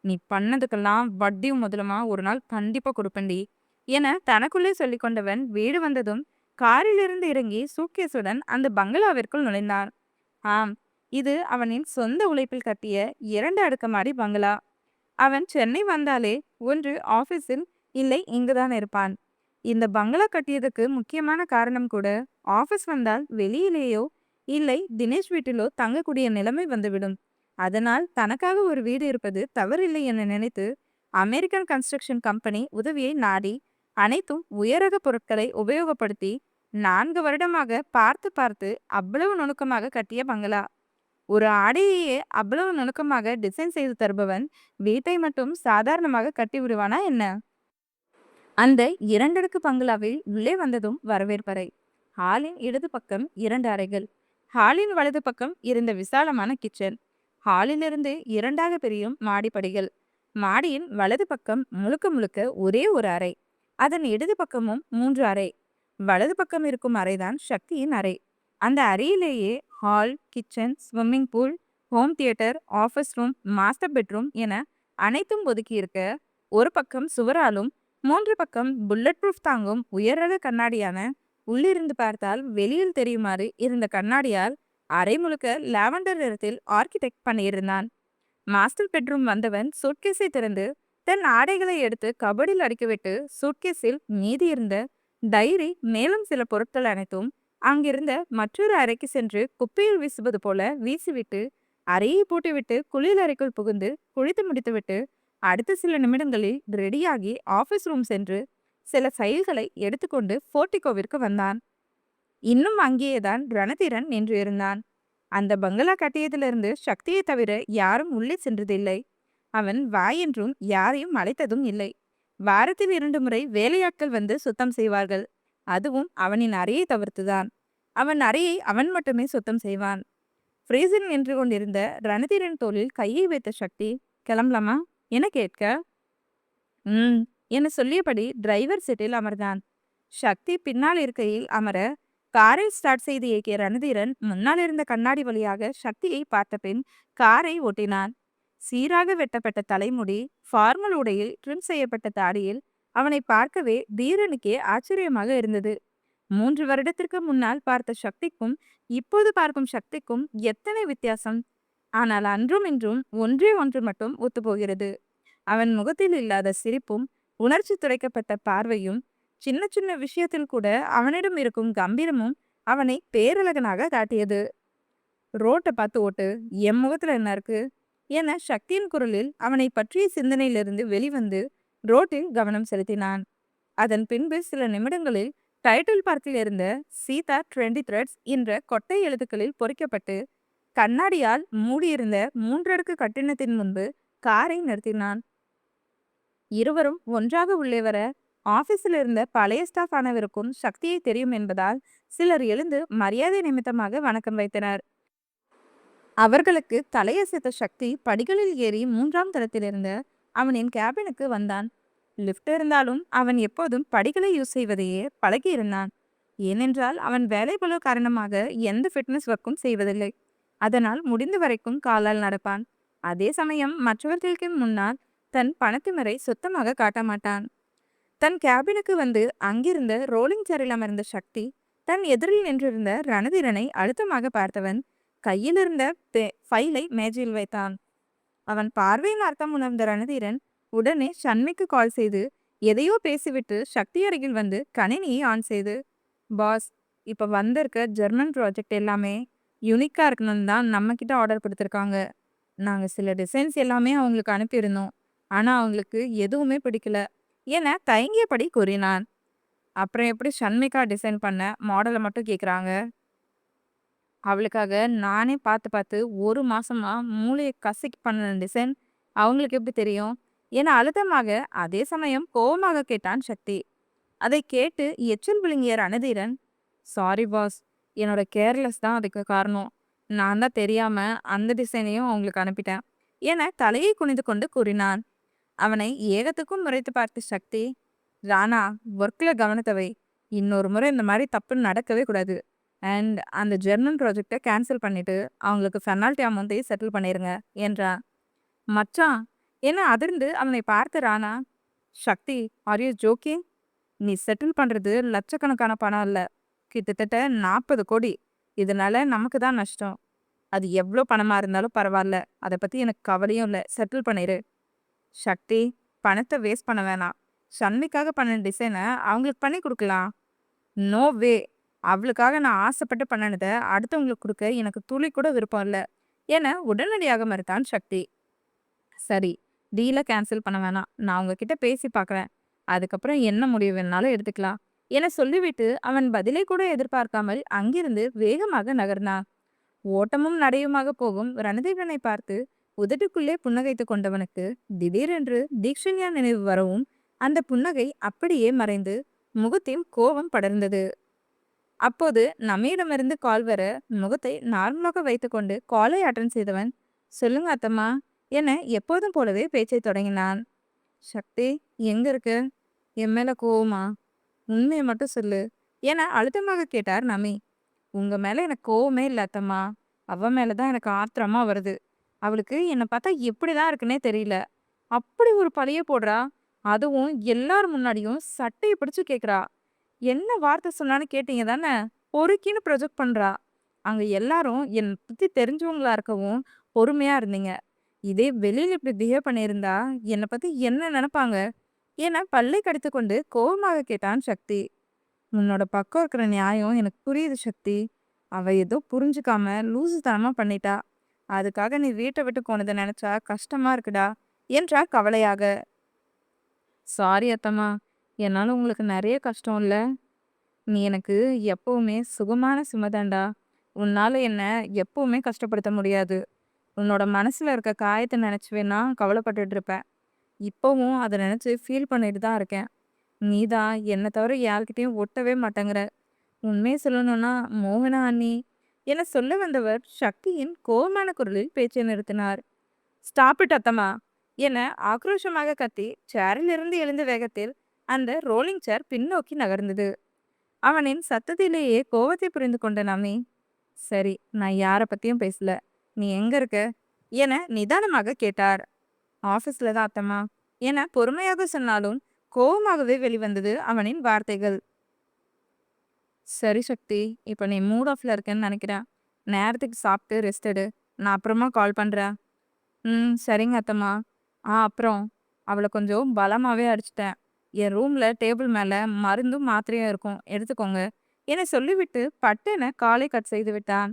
நீ பண்ணதுக்கெல்லாம் வட்டியும் முதலுமா ஒரு நாள் கண்டிப்பா கொடுப்பண்டி என தனக்குள்ளே சொல்லிக் கொண்டவன் வீடு வந்ததும் காரிலிருந்து இறங்கி சூட்கேஸுடன் அந்த பங்களாவிற்குள் நுழைந்தான். ஆம், இது அவனின் சொந்த உழைப்பில் கட்டிய 2 அடுக்குமாடி பங்களா. அவன் சென்னை வந்தாலே ஒன்று ஆபீஸில், இல்லை இங்குதான் இருப்பான். இந்த பங்களா கட்டியதுக்கு முக்கியமான காரணம் கூட, ஆஃபீஸ் வந்தால் வெளியிலேயோ இல்லை தினேஷ் வீட்டிலோ தங்கக்கூடிய நிலைமை வந்துவிடும். அதனால் தனக்காக ஒரு வீடு இருப்பது தவறில்லை என நினைத்து அமெரிக்கன் கன்ஸ்ட்ரக்ஷன் கம்பெனி உதவியை நாடி அனைத்தும் உயரக பொருட்களை உபயோகப்படுத்தி 4 வருடமாக பார்த்து பார்த்து அவ்வளவு நுணுக்கமாக கட்டிய பங்களா. ஒரு ஆடையையே அவ்வளவு நுணுக்கமாக டிசைன் செய்து தருபவன் வீட்டை மட்டும் சாதாரணமாக கட்டி விடுவானா என்ன? அந்த 2 அடுக்கு பங்களாவில் உள்ளே வந்ததும் வரவேற்பறை. ஹாலின் இடது பக்கம் 2 அறைகள். ஹாலின் வலது பக்கம் இருந்த விசாலமான கிச்சன். ஹாலிலிருந்து 2ஆக பிரியும் மாடிப்படிகள். மாடியின் வலது பக்கம் முழுக்க முழுக்க ஒரே ஒரு அறை. அதன் இடது பக்கமும் 3 அறை. வலது பக்கம் இருக்கும் அறைதான் சக்தியின் அறை. அந்த அறையிலேயே hall, kitchen, swimming pool, home theatre, office room, master bedroom என அனைத்தும் ஒதுக்கியிருக்க, ஒரு பக்கம் சுவராலும் 3 பக்கம் புல்லட் ப்ரூஃப் தாங்கும் உயரக கண்ணாடியான, உள்ளிருந்து பார்த்தால் வெளியில் தெரியுமாறு இருந்த கண்ணாடியால் அறை முழுக்க லாவெண்டர் நிறத்தில் ஆர்கிடெக்ட் பண்ணியிருந்தான். மாஸ்டர் பெட்ரூம் வந்தவன் சூட்கேஸை திறந்து தன் ஆடைகளை எடுத்து கபடில் அடுக்கிவிட்டு, சூட்கேஸில் மீதி இருந்த டைரி மேலும் சில பொருட்கள் அனைத்தும் அங்கிருந்த மற்றொரு அறைக்கு சென்று குப்பையில் வீசுவது போல வீசிவிட்டு, அறையை பூட்டிவிட்டு குளியல் அறைக்குள் புகுந்து குளித்து முடித்துவிட்டு அடுத்த சில நிமிடங்களில் ரெடியாகி ஆபீஸ் ரூம் சென்று சில ஃபைல்களை எடுத்துக்கொண்டு போர்டிகோவிற்கு வந்தான். இன்னும் அங்கேயேதான் ரணதீரன் நின்று இருந்தான். அந்த பங்களா கட்டியதிலிருந்து சக்தியை தவிர யாரும் உள்ளே சென்றதில்லை. அவன் வாயென்றும் யாரையும் அழைத்ததும் இல்லை. வாரத்தில் 2 முறை வேலையாட்கள் வந்து சுத்தம் செய்வார்கள். அதுவும் அவனின் அறையை தவிர்த்துதான். அவன் அறையை அவன் மட்டுமே சுத்தம் செய்வான். ஃப்ரீஸில் நின்று கொண்டிருந்த ரணதீரன் தோளில் கையை வைத்த சக்தி, கிளம்பலாமா என கேட்க, ம் என சொல்லியபடி டிரைவர் சீட்டில் அமர்ந்தான். சக்தி பின்னால் இருக்கையில் அமர, காரை ஸ்டார்ட் செய்து இயக்கிய ரணதீரன் முன்னால் இருந்த கண்ணாடி வழியாக சக்தியை பார்த்த பின் காரை ஓட்டினான். சீராக வெட்டப்பட்ட தலைமுடி, ஃபார்மல் உடையில் ட்ரிம் செய்யப்பட்ட தாடியில் அவனை பார்க்கவே தீரனுக்கே ஆச்சரியமாக இருந்தது. 3 வருடத்திற்கு முன்னால் பார்த்த சக்திக்கும் இப்போது பார்க்கும் சக்திக்கும் எத்தனை வித்தியாசம்! ஆனால் அன்றும் இன்றும் ஒன்றே ஒன்று மட்டும் ஒத்துப்போகிறது. அவன் முகத்தில் இல்லாத சிரிப்பும், உணர்ச்சி துடைக்கப்பட்ட பார்வையும், சின்ன சின்ன விஷயத்தில் கூட அவனிடம் இருக்கும் கம்பீரமும் அவனை பேரழகனாக காட்டியது. ரோட்டை பார்த்து ஓட்டு, என் முகத்துல என்ன இருக்கு என சக்தியின் குரலில் அவனை பற்றிய சிந்தனையிலிருந்து வெளிவந்து ரோட்டில் கவனம் செலுத்தினான். அதன் பின்பு சில நிமிடங்களில் டைட்டில் பார்க்கில் இருந்த சீதா 20 த்ரெட்ஸ் என்ற கொட்டை எழுத்துக்களில் பொறிக்கப்பட்டு கண்ணாடியால் மூடியிருந்த 3 அடுக்கு கட்டிடத்தின் முன்பு காரை நிறுத்தினான். இருவரும் ஒன்றாக உள்ளே வர, ஆபீஸில் இருந்த பழைய ஸ்டாஃப் அனைவருக்கும் சக்தியை தெரியும் என்பதால் சிலர் எழுந்து மரியாதை நிமித்தமாக வணக்கம் வைத்தனர். அவர்களுக்கு தலையசைத்த சக்தி படிகளில் ஏறி 3ஆம் தளத்தில் இருந்த அவனின் கேபினுக்கு வந்தான். லிஃப்ட் இருந்தாலும் அவன் எப்போதும் படிகளை யூஸ் செய்வதையே பழகியிருந்தான். ஏனென்றால் அவன் வேலைப்பளு காரணமாக எந்த ஃபிட்னஸ் ஒர்க்கும் செய்வதில்லை. அதனால் முடிந்த வரைக்கும் காலால் நடப்பான். அதே சமயம் மற்றவர்களுக்கு முன்னால் தன் பணத்திமரை சுத்தமாக காட்ட மாட்டான். தன் கேபினுக்கு வந்து அங்கிருந்த ரோலிங் சேரில் அமர்ந்த சக்தி தன் எதிரில் நின்றிருந்த ரணதீரனை அழுத்தமாக பார்த்தவன் கையில் இருந்த ஃபைலை மேஜையில் வைத்தான். அவன் பார்வையின் அர்த்தம் உணர்ந்த ரணதீரன் உடனே சண்மிக்கு கால் செய்து எதையோ பேசிவிட்டு சக்தி அருகில் வந்து கணினியை ஆன் செய்து, பாஸ், இப்போ வந்திருக்க ஜெர்மன் ப்ராஜெக்ட் எல்லாமே யூனிக்காக இருக்கணும்னு தான் நம்மக்கிட்ட ஆர்டர் கொடுத்துருக்காங்க. நாங்கள் சில டிசைன்ஸ் எல்லாமே அவங்களுக்கு அனுப்பியிருந்தோம். ஆனால் அவங்களுக்கு எதுவுமே பிடிக்கல என தயங்கியபடி கூறினான். அப்புறம் எப்படி சண்மிகா டிசைன் பண்ண மாடலை மட்டும் கேட்குறாங்க? அவளுக்காக நானே பார்த்து பார்த்து 1 மாசமா மூளையை கசக்கி பண்ண டிசைன் அவங்களுக்கு எப்படி தெரியும் என அழுத்தமாக, அதே சமயம் கோபமாக கேட்டான் சக்தி. அதை கேட்டு எச்சில் விழுங்கிய ரணதீரன், சாரி பாஸ், என்னோட கேர்லெஸ் தான் அதுக்கு காரணம். நான் தான் தெரியாம அந்த டிசைனையும் அவங்களுக்கு அனுப்பிட்டேன் என தலையை குனிந்து கொண்டு கூறினான். அவனை ஏகத்துக்கும் முறைத்து பார்த்த சக்தி, ராணா, ஒர்க்கில் கவனத்தை வை. இன்னொரு முறை இந்த மாதிரி தப்பு நடக்கவே கூடாது. அண்ட் அந்த ஜெர்மன் ப்ராஜெக்டை கேன்சல் பண்ணிட்டு அவங்களுக்கு பெனால்ட்டி அமௌண்ட்டையும் செட்டில் பண்ணிடுங்க என்றான். மச்சான் என அதிர்ந்து அவனை பார்த்த ராணா, சக்தி, ஆர் யூ ஜோக்கிங்? நீ செட்டில் பண்ணுறது லட்சக்கணக்கான பணம் இல்லை, கிட்டத்தட்ட 40 கோடி. இதனால நமக்கு தான் நஷ்டம். அது எவ்வளோ பணமாக இருந்தாலும் பரவாயில்ல, அதை பற்றி எனக்கு கவலையும் இல்லை, செட்டில் பண்ணிடு. சக்தி, பணத்தை வேஸ்ட் பண்ண வேணாம். சன்விக்காக பண்ண டிசைன அவங்களுக்கு பண்ணி குடுக்கலாம். No way! அவளுக்காக நான் ஆசைப்பட்டு பண்ணுனத அடுத்தவங்களுக்கு குடுக்க எனக்கு துளி கூட விருப்பம் இல்ல. என உடனடியாக மறுத்தான் சக்தி. சரி, டீல கேன்சல் பண்ண வேணாம். நான் உங்ககிட்ட பேசி பார்க்குறேன். அதுக்கப்புறம் என்ன முடிவு வேணாலும் எடுத்துக்கலாம். என சொல்லிவிட்டு அவன் பதிலை கூட எதிர்பார்க்காமல் அங்கிருந்து வேகமாக நகர்ந்தான். ஓட்டமும் நடையுமாக போகும் ரணதீரனை பார்த்து உதட்டுக்குள்ளே புன்னகைத்துக் கொண்டவனுக்கு திடீரென்று தீக்ஷண்யா நினைவு வரவும் அந்த புன்னகை அப்படியே மறைந்து முகத்தில் கோபம் படர்ந்தது. அப்போது நம்மிடமிருந்து கால் வர முகத்தை நார்மலாக வைத்துக்கொண்டு காலை அட்டன் செய்தவன், சொல்லுங்க அத்தம்மா என எப்போதும் போலவே பேச்சை தொடங்கினான். சக்தி, எங்க இருக்கு? என் மேல கோவமா? உண்மையை மட்டும் சொல்லு என அழுத்தமாக கேட்டார் நமி. உங்க மேல எனக்கு கோவமே இல்ல அத்தம்மா. அவ மேல தான் எனக்கு ஆத்திரமா வருது. அவளுக்கு என்னை பார்த்தா எப்படிதான் இருக்குன்னே தெரியல. அப்படி ஒரு பழிய போடுறா. அதுவும் எல்லார் முன்னாடியும் சட்டையை பிடிச்சு கேக்குறா. என்ன வார்த்தை சொன்னான்னு கேட்டீங்க தானே? பொறுக்கின்னு ப்ரொஜெக்ட் பண்றா. அங்க எல்லாரும் என்னை பத்தி தெரிஞ்சவங்களா இருக்கவும் பொறுமையா இருந்தீங்க. இதே வெளியில இப்படி பிஹேவ் பண்ணியிருந்தா என்னை பத்தி என்ன நினைப்பாங்க? என பல்லை கடித்துக்கொண்டு கோபமாக கேட்டான் சக்தி. உன்னோட பக்கம் இருக்கிற நியாயம் எனக்கு புரியுது சக்தி. அவ ஏதோ புரிஞ்சுக்காம லூசுத்தனமா பண்ணிட்டா. அதுக்காக நீ வீட்டை விட்டு போனதை நினைச்சா கஷ்டமா இருக்குடா என்றார் கவலையாக. சாரி அத்தம்மா. என்னால உங்களுக்கு நிறைய கஷ்டம் இல்ல. நீ எனக்கு எப்பவுமே சுகமான சுமதாண்டா. உன்னால என்ன எப்பவுமே கஷ்டப்படுத்த முடியாது. உன்னோட மனசுல இருக்க காயத்தை நினைச்சு வேணா கவலைப்பட்டுட்டு இருப்பேன். இப்பவும் அதை நினைச்சு ஃபீல் பண்ணிட்டு தான் இருக்கேன். நீதான் என்னை தவிர யார்கிட்டயும் ஒட்டவே மாட்டேங்கிற. உண்மையை சொல்லணும்னா மோகனா அண்ணி என சொல்ல வந்தவர் சக்தியின் கோபமான குரலில் பேச்சை நிறுத்தினார். ஸ்டாப் இட் அத்தம்மா என ஆக்ரோஷமாக கத்தி சேரில் இருந்து எழுந்த வேகத்தில் அந்த ரோலிங் சேர் பின்னோக்கி நகர்ந்தது. அவனின் சத்தத்திலேயே கோவத்தை புரிந்து கொண்ட நமி, சரி, நான் யாரை பத்தியும் பேசல. நீ எங்க இருக்க என நிதானமாக கேட்டார். ஆபீஸ்ல தான் அத்தம்மா என பொறுமையாக சொன்னாலும் கோபமாகவே வெளிவந்தது அவனின் வார்த்தைகள். சரி சக்தி, இப்போ நீ மூட் ஆஃப்ல இருக்கேன்னு நினைக்கிறேன். நேரத்துக்கு சாப்பிட்டு ரெஸ்ட் எடு. நான் அப்புறமா கால் பண்றேன். சரிங்க அத்தம்மா. அப்புறம் அவளை கொஞ்சம் பலமாவே அடிச்சிட்டேன். என் ரூம்ல டேபிள் மேல மருந்தும் மாத்திரையும் இருக்கும், எடுத்துக்கோங்க என சொல்லிவிட்டு பட்டென காலை கட் செய்து விட்டான்.